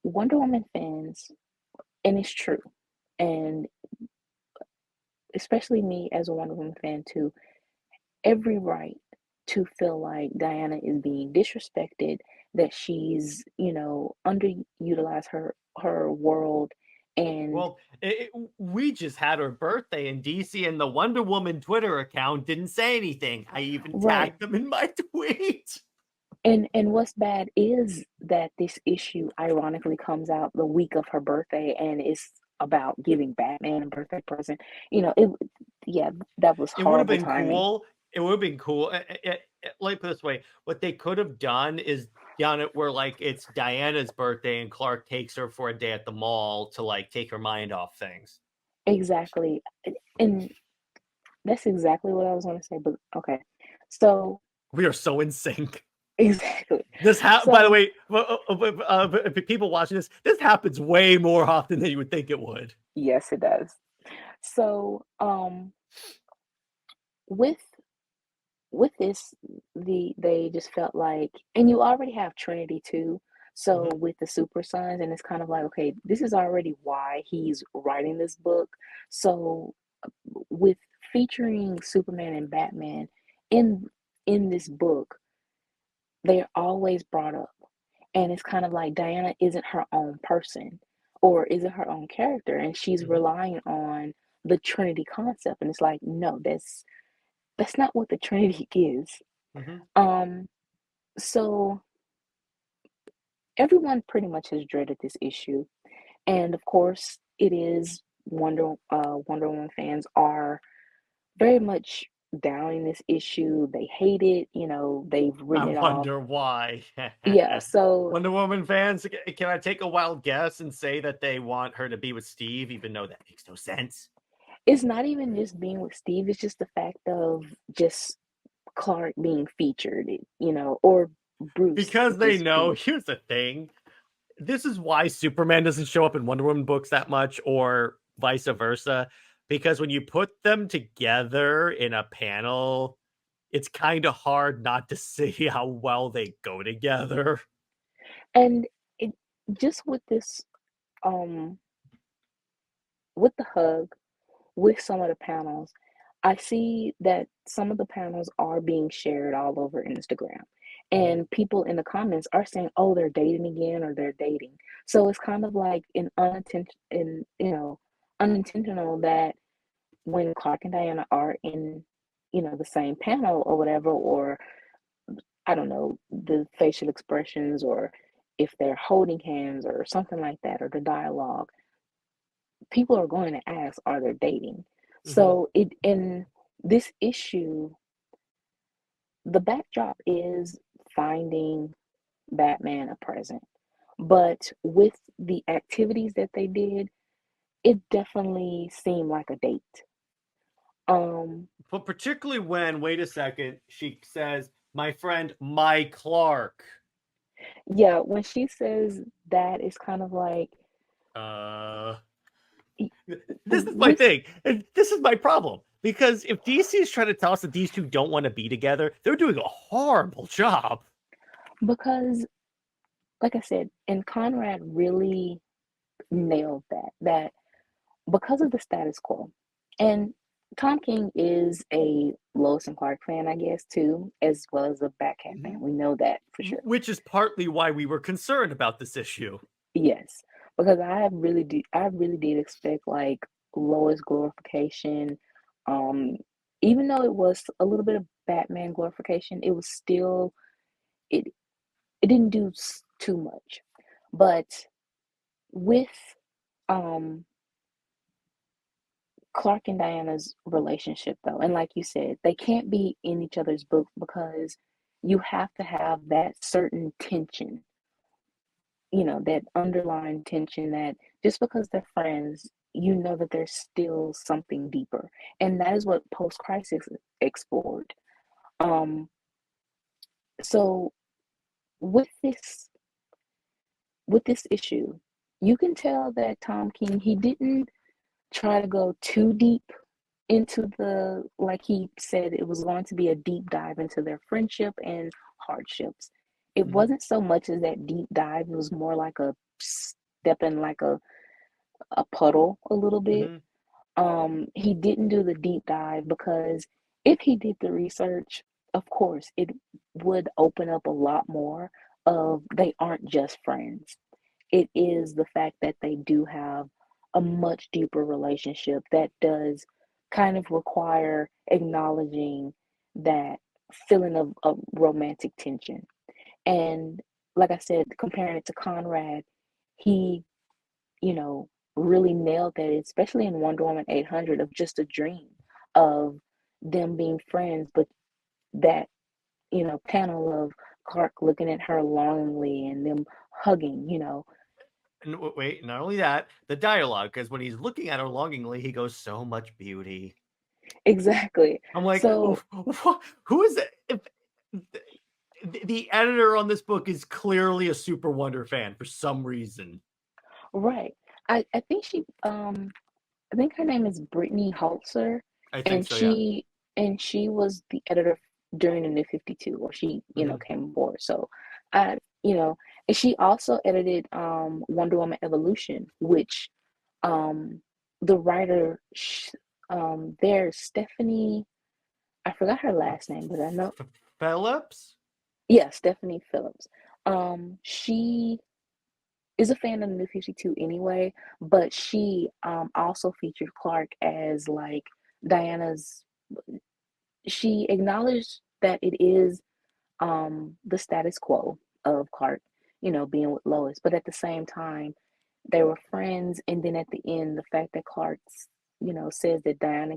Wonder Woman fans, and it's true, and especially me as a Wonder Woman fan too, every right to feel like Diana is being disrespected, that she's, you know, underutilized her world. And Well, we just had her birthday in DC, and the Wonder Woman Twitter account didn't say anything. I even right. tagged them in my tweet. And what's bad is that this issue ironically comes out the week of her birthday, and it's about giving Batman a birthday present. You know, it, yeah, that was It would have horrible been timing. cool. It would have been cool. Like, put it this way, what they could have done is done it where like it's Diana's birthday and Clark takes her for a day at the mall to like take her mind off things. Exactly. And that's exactly what I was going to say, but okay. So, We are so in sync. exactly. By the So, way, people watching this happens way more often than you would think it would. yes, it does. So, with this, they just felt like, and you already have Trinity too. So Mhm. with the Super Sons, and it's kind of like, okay, this is already why he's writing this book. So with featuring Superman and Batman in this book, they're always brought up. And it's kind of like Diana isn't her own person or isn't her own character, and she's Mhm. relying on the Trinity concept. And it's like, no, that's not what the Trinity is. Mhm. Um, so everyone pretty much has dreaded this issue, and of course, it is Wonder Woman fans are very much downing this issue. They hate it. You know, they've I written it off. wonder why. Yeah. So Wonder Woman fans, can I take a wild guess and say that they want her to be with Steve, even though that makes no sense? it's not even just being with Steve. It's just the fact of just Clark being featured. You know, or Bruce Because they just know, being. here's the thing. This is why Superman doesn't show up in Wonder Woman books that much, or vice versa. Because when you put them together in a panel, it's kind of hard not to see how well they go together. And it just with this, um, with the hug, with some of the panels, I see that some of the panels are being shared all over Instagram. And people in the comments are saying, "Oh, they're dating again," or "They're dating." So it's kind of like an unintentional that when Clark and Diana are in, the same panel or whatever, or I don't know, the facial expressions, or if they're holding hands or something like that, or the dialogue, people are going to ask, are they dating? Mhm. So in this issue, the backdrop is finding Batman a present. But with the activities that they did, it definitely seemed like a date. But particularly when, wait a second, she says, "My friend, my Clark." Yeah, when she says that, it's kind of like Uh, this is my with thing. And this is my problem. Because if DC is trying to tell us that these two don't want to be together, they're doing a horrible job. because, like I said, and Conrad really nailed that because of the status quo. And Tom King is a Lois and Clark fan, I guess, too, as well as a Batcat fan. We know that for sure. Which is partly why we were concerned about this issue. Yes, because I really did expect like Lois glorification. Um, Even though it was a little bit of Batman glorification, it was still it it didn't do too much. But with um Clark and Diana's relationship, though, and like you said, they can't be in each other's book because you have to have that certain tension, that underlying tension that just because they're friends, that there's still something deeper. And that is what Post Crisis explored. Um, so with this issue, you can tell that Tom King, he didn't try to go too deep into like he said, it was going to be a deep dive into their friendship and hardships. It wasn't so much as that deep dive, it was more like a step in like a puddle a little bit. He didn't do the deep dive because if he did the research, of course, it would open up a lot more of they aren't just friends. It is the fact that they do have a much deeper relationship that does kind of require acknowledging that feeling of romantic tension. And like I said, comparing it to Conrad, he, you know, really nailed that, especially in Wonder Woman 800, of just a dream of them being friends, but that, panel of Clark looking at her longingly and them hugging. And wait, not only that, the dialogue, because when he's looking at her longingly, he goes, "So much beauty." Exactly. I'm like, So, who is it? The editor on this book is clearly a SuperWonder fan for some reason. right. I think I think her name is Brittany Holzer, I think and so, yeah. she was the editor during the New 52, or she, came aboard. So I, and she also edited Wonder Woman Evolution, which the writer there's Stephanie, I forgot her last name, but I know, Phillips? yeah, Stephanie Phillips. She is a fan of the New 52 anyway, but she also featured Clark as like Diana's. She acknowledged that it is the status quo of Clark, being with Lois, but at the same time, they were friends. And then at the end, the fact that Clark, says that Diana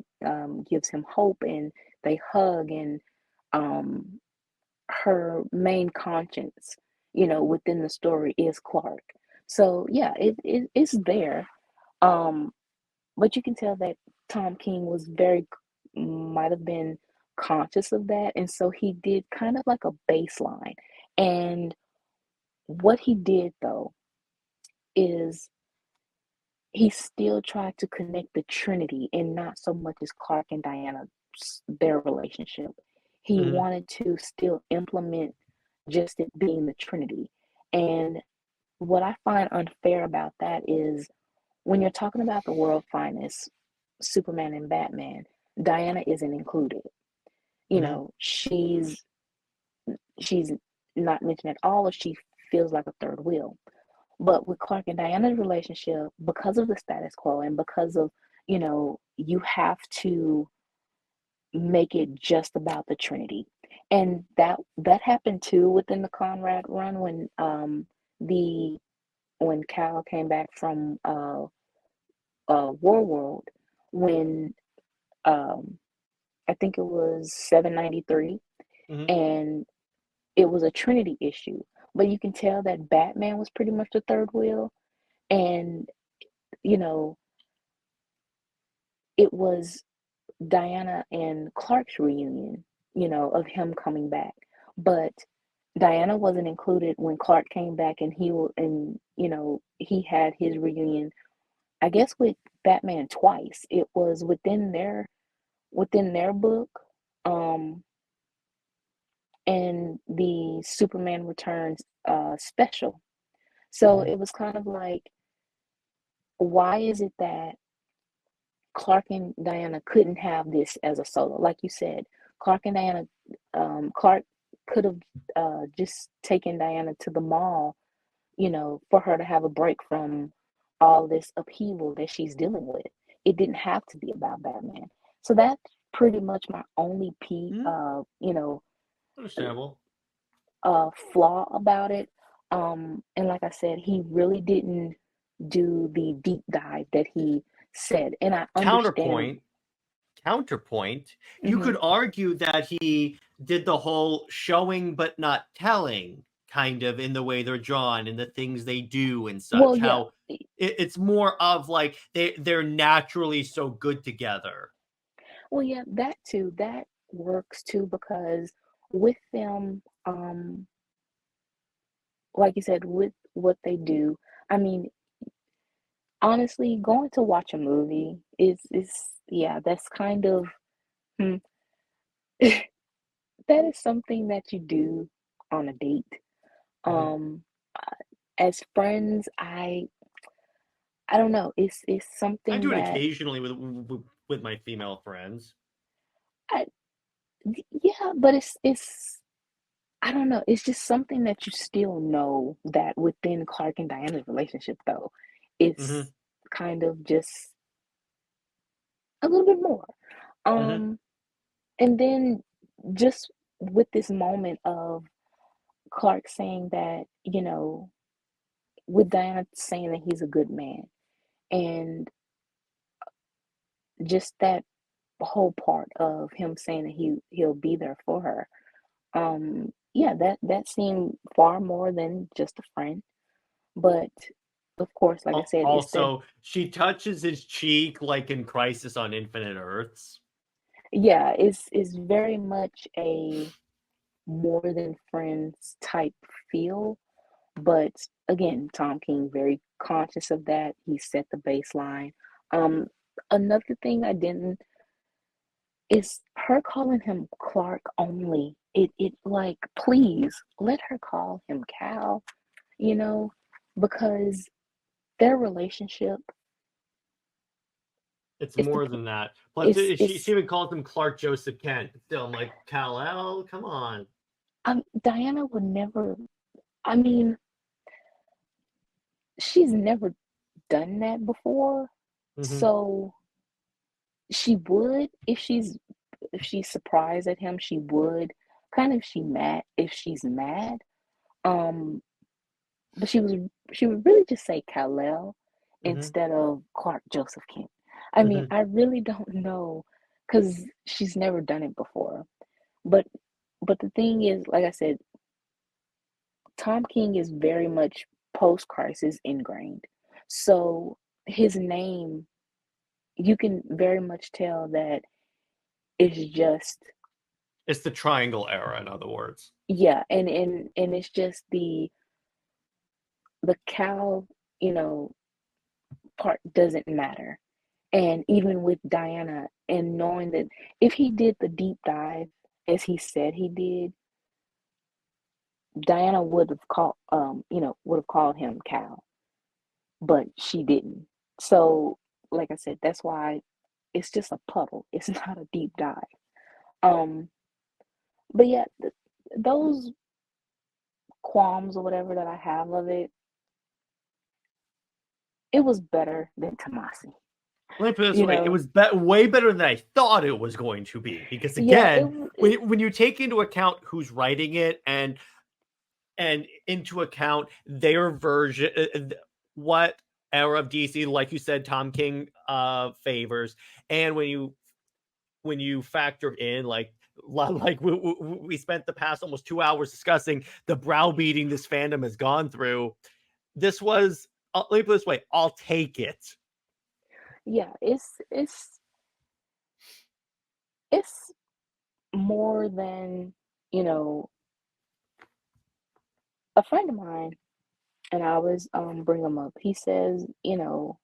gives him hope, and they hug, and um, her main conscience, within the story is Clark. So yeah, it's there. Um, but you can tell that Tom King was might have been conscious of that. And so he did kind of like a baseline. And what he did though is he still tried to connect the Trinity, and not so much as Clark and Diana, their relationship. He Mhm. wanted to still implement just it being the Trinity. And what I find unfair about that is when you're talking about the world finest, Superman and Batman, Diana isn't included. You Mhm. know, she's not mentioned at all, or she feels like a third wheel. But with Clark and Diana's relationship, because of the status quo and because of, you have to make it just about the Trinity. And that happened too within the Conrad run the when Cal came back from War World, when I think it was 793, Mhm. and it was a Trinity issue. But you can tell that Batman was pretty much the third wheel, and you know, it was Diana and Clark's reunion, of him coming back. But Diana wasn't included when Clark came back, and he had his reunion, I guess, with Batman twice. It was within their book, um, and the Superman Returns special. So Mhm. it was kind of like, why is it that Clark and Diana couldn't have this as a solo? Like you said, Clark could have just taken Diana to the mall, for her to have a break from all this upheaval that she's dealing with. It didn't have to be about Batman. So that's pretty much my only Mhm. Understandable. flaw about it. And like I said, he really didn't do the deep dive that he said. And I understand. Counterpoint, you Hmm. could argue that he did the whole showing but not telling kind of in the way they're drawn and the things they do and Well, such. yeah. How it's more of like they're naturally so good together. Well, yeah, that too. That works too, because with them, like you said, with what they do, I mean, honestly, going to watch a movie is yeah, that's kind of hmm, that is something that you do on a date. Mhm. Um, as friends, I don't know. It's I something do it that occasionally with my female friends. I yeah, but it's I don't know. It's just something that you still know that within Clark and Diana's relationship, though, Hmm. it's kind of just a little bit more. Hmm. Um, and then just with this moment of Clark saying that, with Diana saying that he's a good man, and just that whole part of him saying that he'll be there for her. Yeah, that seemed far more than just a friend. But of course, like I said, it's that. Also, she touches his cheek like in Crisis on Infinite Earths. Yeah, it's very much a more than friends type feel. But again, Tom King very conscious of that. He set the baseline. Um, Another thing I didn't is her calling him Clark only. It like, please let her call him Cal, you know, because their relationship It's is the more than that. Plus, she it's even calls him Clark Joseph Kent. Still, I'm like, Kal-El, come on. Diana would never. I mean, she's never done that before, Hmm. so she would if she's surprised at him, she would kind of if she's mad. Um, but she would really just say Kal-El Hmm. instead of Clark Joseph Kent. I mean, Hmm. I really don't know because she's never done it before. But the thing is, like I said, Tom King is very much post-crisis ingrained. So his name, you can very much tell that it's just, It's the Triangle era, in other words. yeah, and it's just the Cal, you know, part doesn't matter. And even with Diana, and knowing that if he did the deep dive as he said he did, Diana would have called him Cal, but she didn't. So, like I said, that's why it's just a puddle. It's not a deep dive. Um, but yeah, those qualms or whatever that I have of it, it was better than Tomasi. Let me put it this You way: it know, was way better than I thought it was going to be. Because yeah, again, when you take into account who's writing it and into account their version, what era of DC, like you said, Tom King favors, and when you factor in like we spent the past almost 2 hours discussing the browbeating this fandom has gone through. This was, let me put it this way: I'll take it. yeah, it's more than, you know, a friend of mine, and I always bring him up. He says, you know,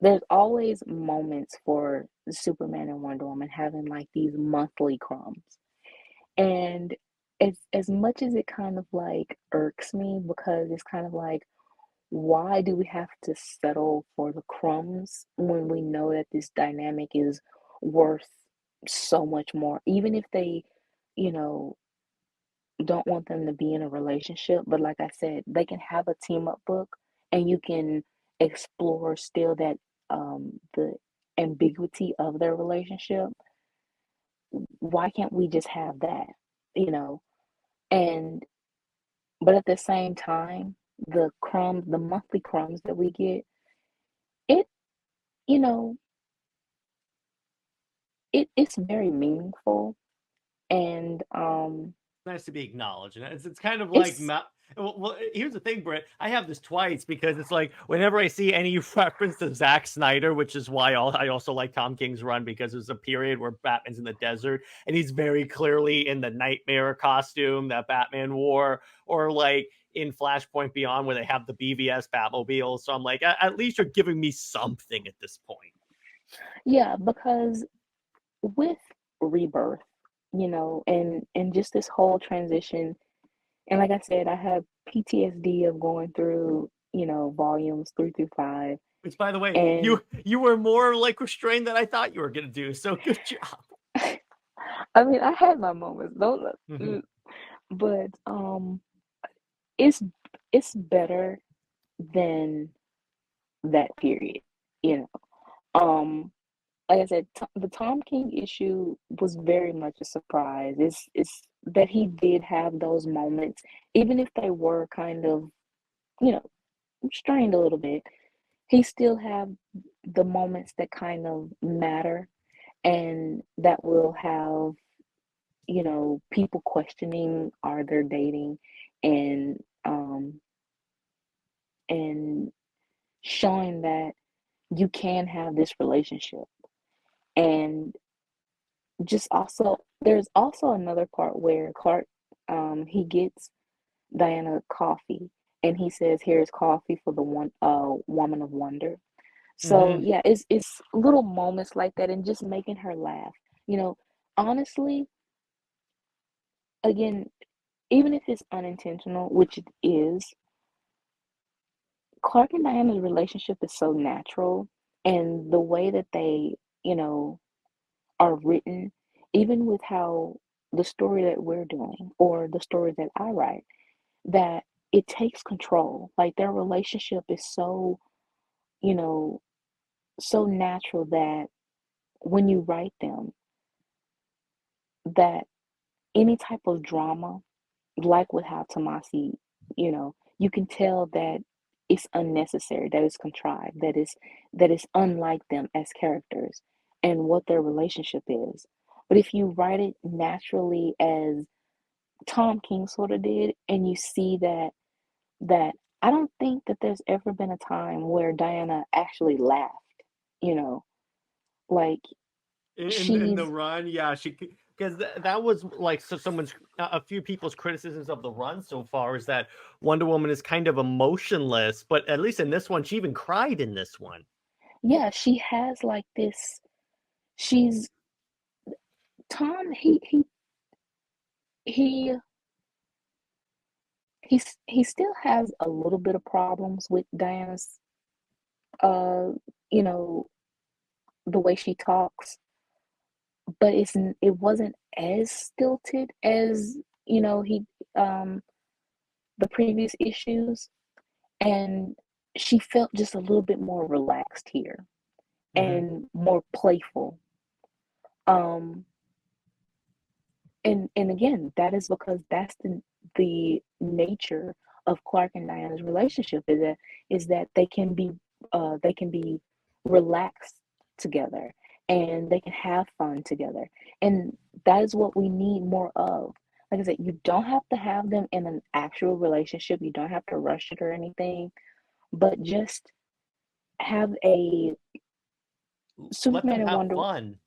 there's always moments for Superman and Wonder Woman having like these monthly crumbs. And as much as it kind of like irks me, because it's kind of like, why do we have to settle for the crumbs when we know that this dynamic is worth so much more? Even if they, you know, don't want them to be in a relationship, but like I said, they can have a team up book and you can explore still that the ambiguity of their relationship. Why can't we just have that? You know, and but at the same time, the monthly crumbs that we get, it, you know, it's very meaningful, and Nice to be acknowledged. And it's kind of like, it's well, here's the thing, Britt. I have this twice because it's like whenever I see any reference to Zack Snyder, which is why I also like Tom King's run, because there's a period where Batman's in the desert and he's very clearly in the Nightmare costume that Batman wore, or like in Flashpoint Beyond where they have the BVS Batmobile. So I'm like, at least you're giving me something at this point. yeah, because with Rebirth, you know, and just this whole transition, and like I said, I have PTSD of going through, you know, volumes 3 through 5, Which, by the way, and you were more like restrained than I thought you were going to do. So good job. I mean, I had my moments, don't, Mhm. but it's it's better than that period, you know. Like I said, the Tom King issue was very much a surprise. It's that he did have those moments, even if they were kind of, you know, strained a little bit. He still have the moments that kind of matter and that will have, you know, people questioning, are they dating, and and showing that you can have this relationship. And just also, there's also another part where Clark, he gets Diana coffee, and he says, "Here's coffee for the woman of wonder." So Mhm. yeah, it's little moments like that, and just making her laugh. You know, honestly, again, even if it's unintentional, which it is, Clark and Diana's relationship is so natural, and the way that they, you know, are written, even with how the story that we're doing or the story that I write, that it takes control. Like their relationship is so, you know, so natural that when you write them, that any type of drama, like with how Tomasi, you know, you can tell that it's unnecessary, that it's contrived, that is unlike them as characters and what their relationship is. But if you write it naturally as Tom King sort of did, and you see that I don't think that there's ever been a time where Diana actually laughed, you know, like In the she's run, yeah, because that was like, so someone's a few people's criticisms of the run so far is that Wonder Woman is kind of emotionless, but at least in this one, she even cried in this one. yeah, she has like this, she's Tom, he he still has a little bit of problems with Diana's uh you know, the way she talks, but it wasn't as stilted as, you know, he um the previous issues, and she felt just a little bit more relaxed here Mhm. and more playful. Um, and again, that is because that's the nature of Clark and Diana's relationship, is that they can be relaxed together, and they can have fun together, and that is what we need more of. Like I said, you don't have to have them in an actual relationship. You don't have to rush it or anything, but just have a Let them Superman and have Wonder fun.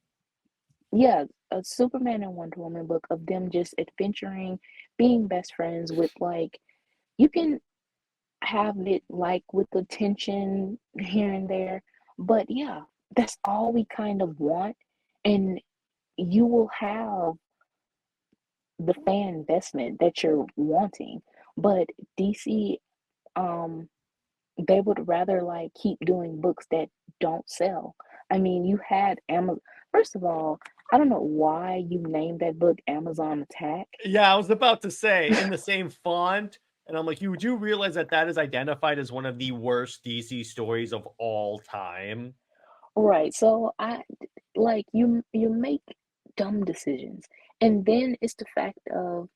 yeah, a Superman and Wonder Woman book of them just adventuring, being best friends with, like, you can have it like with the tension here and there, but yeah, that's all we kind of want, and you will have the fan investment that you're wanting. But DC, um, they would rather like keep doing books that don't sell. I mean, you had Amazon. First of all, I don't know why you named that book Amazon Attack. Yeah, I was about to say in the same font, and I'm like, you would you realize that that is identified as one of the worst DC stories of all time? Right. So I like you make dumb decisions. And then it's the fact of,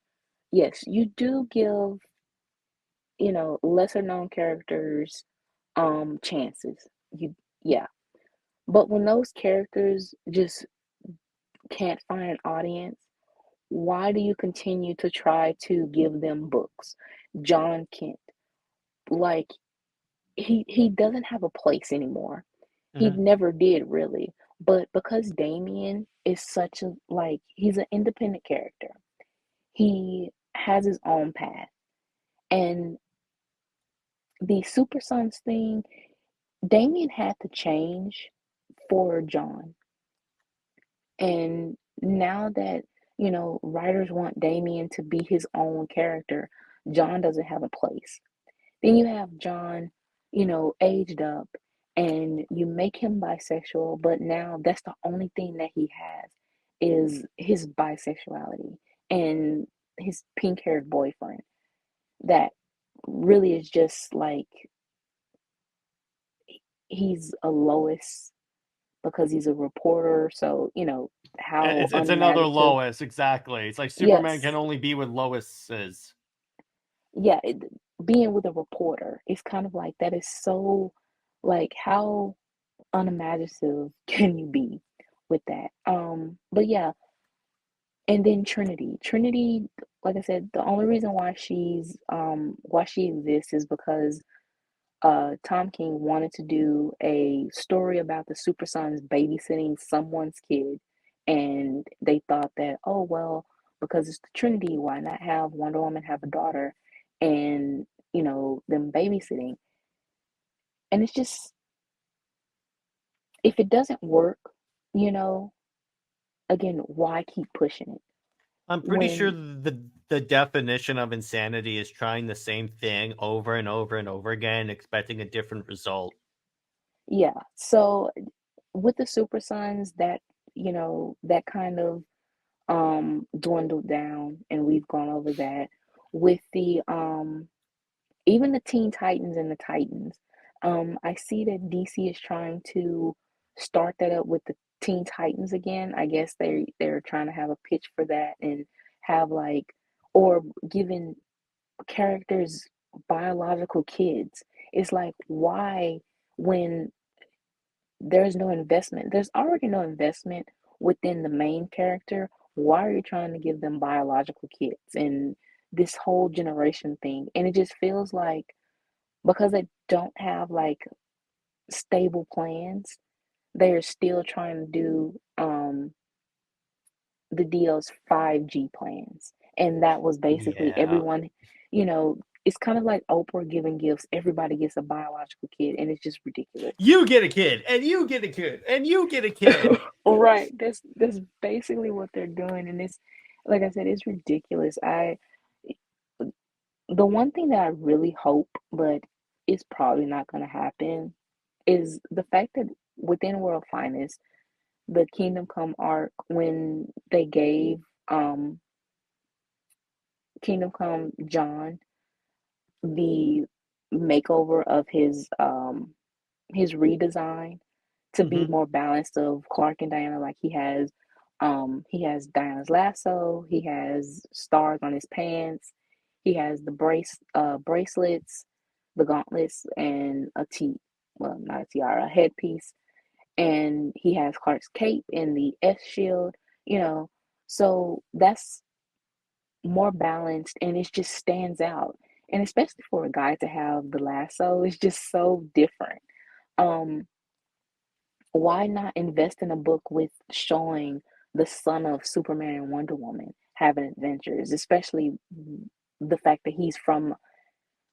yes, you do give, lesser known characters chances. You Yeah. But when those characters just can't find an audience, why do you continue to try to give them books? John Kent, like, he doesn't have a place anymore. He Mhm. never did really. But because Damien is such a, like, he's an independent character. He has his own path. And the Super Sons thing, Damien had to change for John. And now that, writers want Damien to be his own character, John doesn't have a place. Then you have John, aged up, and you make him bisexual, but now that's the only thing that he has is his bisexuality and his pink haired boyfriend. That really is just like he's a Lois because he's a reporter. So, how It's another unimaginative. Lois, exactly. It's like Superman can Yes. only be with Lois's. Yeah. Being with a reporter is kind of like that is so, like, how unimaginative can you be with that? But yeah, and then Trinity, like I said, the only reason why she exists is because Tom King wanted to do a story about the Super Sons babysitting someone's kid, and they thought that, oh well, because it's the Trinity, why not have Wonder Woman have a daughter, and them babysitting, and it's just, if it doesn't work, you know again, why keep pushing it I'm pretty sure when, the definition of insanity is trying the same thing over and over and over again, expecting a different result. yeah. So with the Super Sons, that kind of dwindled down, and we've gone over that. With the even the Teen Titans and the Titans, I see that DC is trying to start that up with the Teen Titans again. I guess they're trying to have a pitch for that, and have, like, or giving characters biological kids. It's like, why, when there's already no investment within the main character, why are you trying to give them biological kids and this whole generation thing? And it just feels like, because they don't have, like, stable plans, they're still trying to do the DL's 5G plans. And that was basically Yeah. everyone, you know, it's kind of like Oprah giving gifts. Everybody gets a biological kid, and it's just ridiculous. You get a kid, and you get a kid, and you get a kid. Right. That's basically what they're doing. And it's, like I said, it's ridiculous. The one thing that I really hope, but it's probably not gonna happen, is the fact that within World Finest, the Kingdom Come arc, when they gave Kingdom Come John, the makeover of his redesign to be more balanced of Clark and Diana. Like he has Diana's lasso, he has stars on his pants, he has the bracelets, the gauntlets, and not a tiara, a headpiece, and he has Clark's cape and the S shield, you know. So that's more balanced and it just stands out. And especially for a guy to have the lasso, it's just so different. Um, why not invest in a book with showing the son of Superman and Wonder Woman having adventures, especially the fact that he's from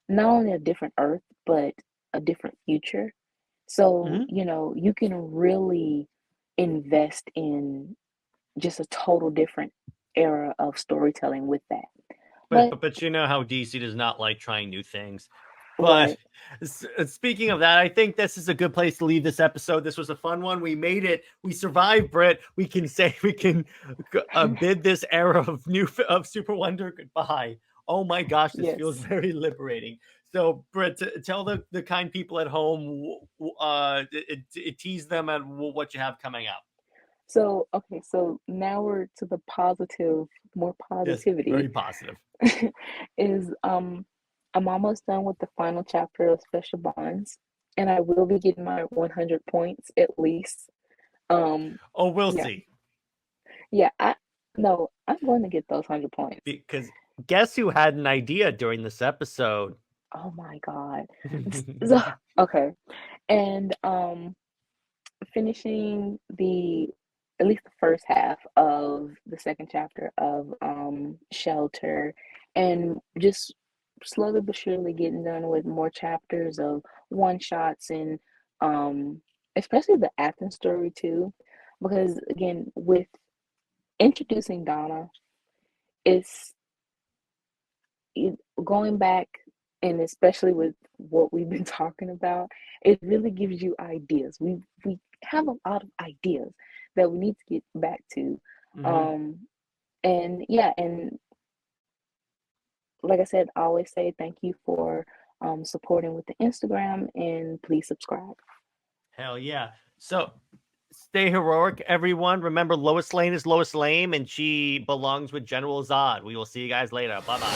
not only a different Earth, but a different future. So, you can really invest in just a total different era of storytelling with that. But you know how DC does not like trying new things. But speaking of that, I think this is a good place to leave this episode. This was a fun one. We made it. We survived, Brit. We can bid this era of SuperWonder goodbye. Oh my gosh, this feels very liberating. So, Brit, tell the kind people at home, tease them at what you have coming up. So, okay, so now we're to the positive, more positivity. Yes, very positive. Is I'm almost done with the final chapter of Special Bonds, and I will be getting my 100 points at least. We'll see. Yeah, I'm going to get those 100 points. Because guess who had an idea during this episode? Oh my God. Okay. And finishing at least the first half of the second chapter of Shelter, and just slowly but surely getting done with more chapters of one shots, and especially the Athens story too, because again, with introducing Donna, it's going back, and especially with what we've been talking about, it really gives you ideas. We have a lot of ideas that we need to get back to. And like I said, I always say thank you for supporting with the Instagram, and please subscribe. Hell yeah. So stay heroic, everyone. Remember, Lois Lane is Lois Lame, and she belongs with General Zod. We will see you guys later. Bye-bye.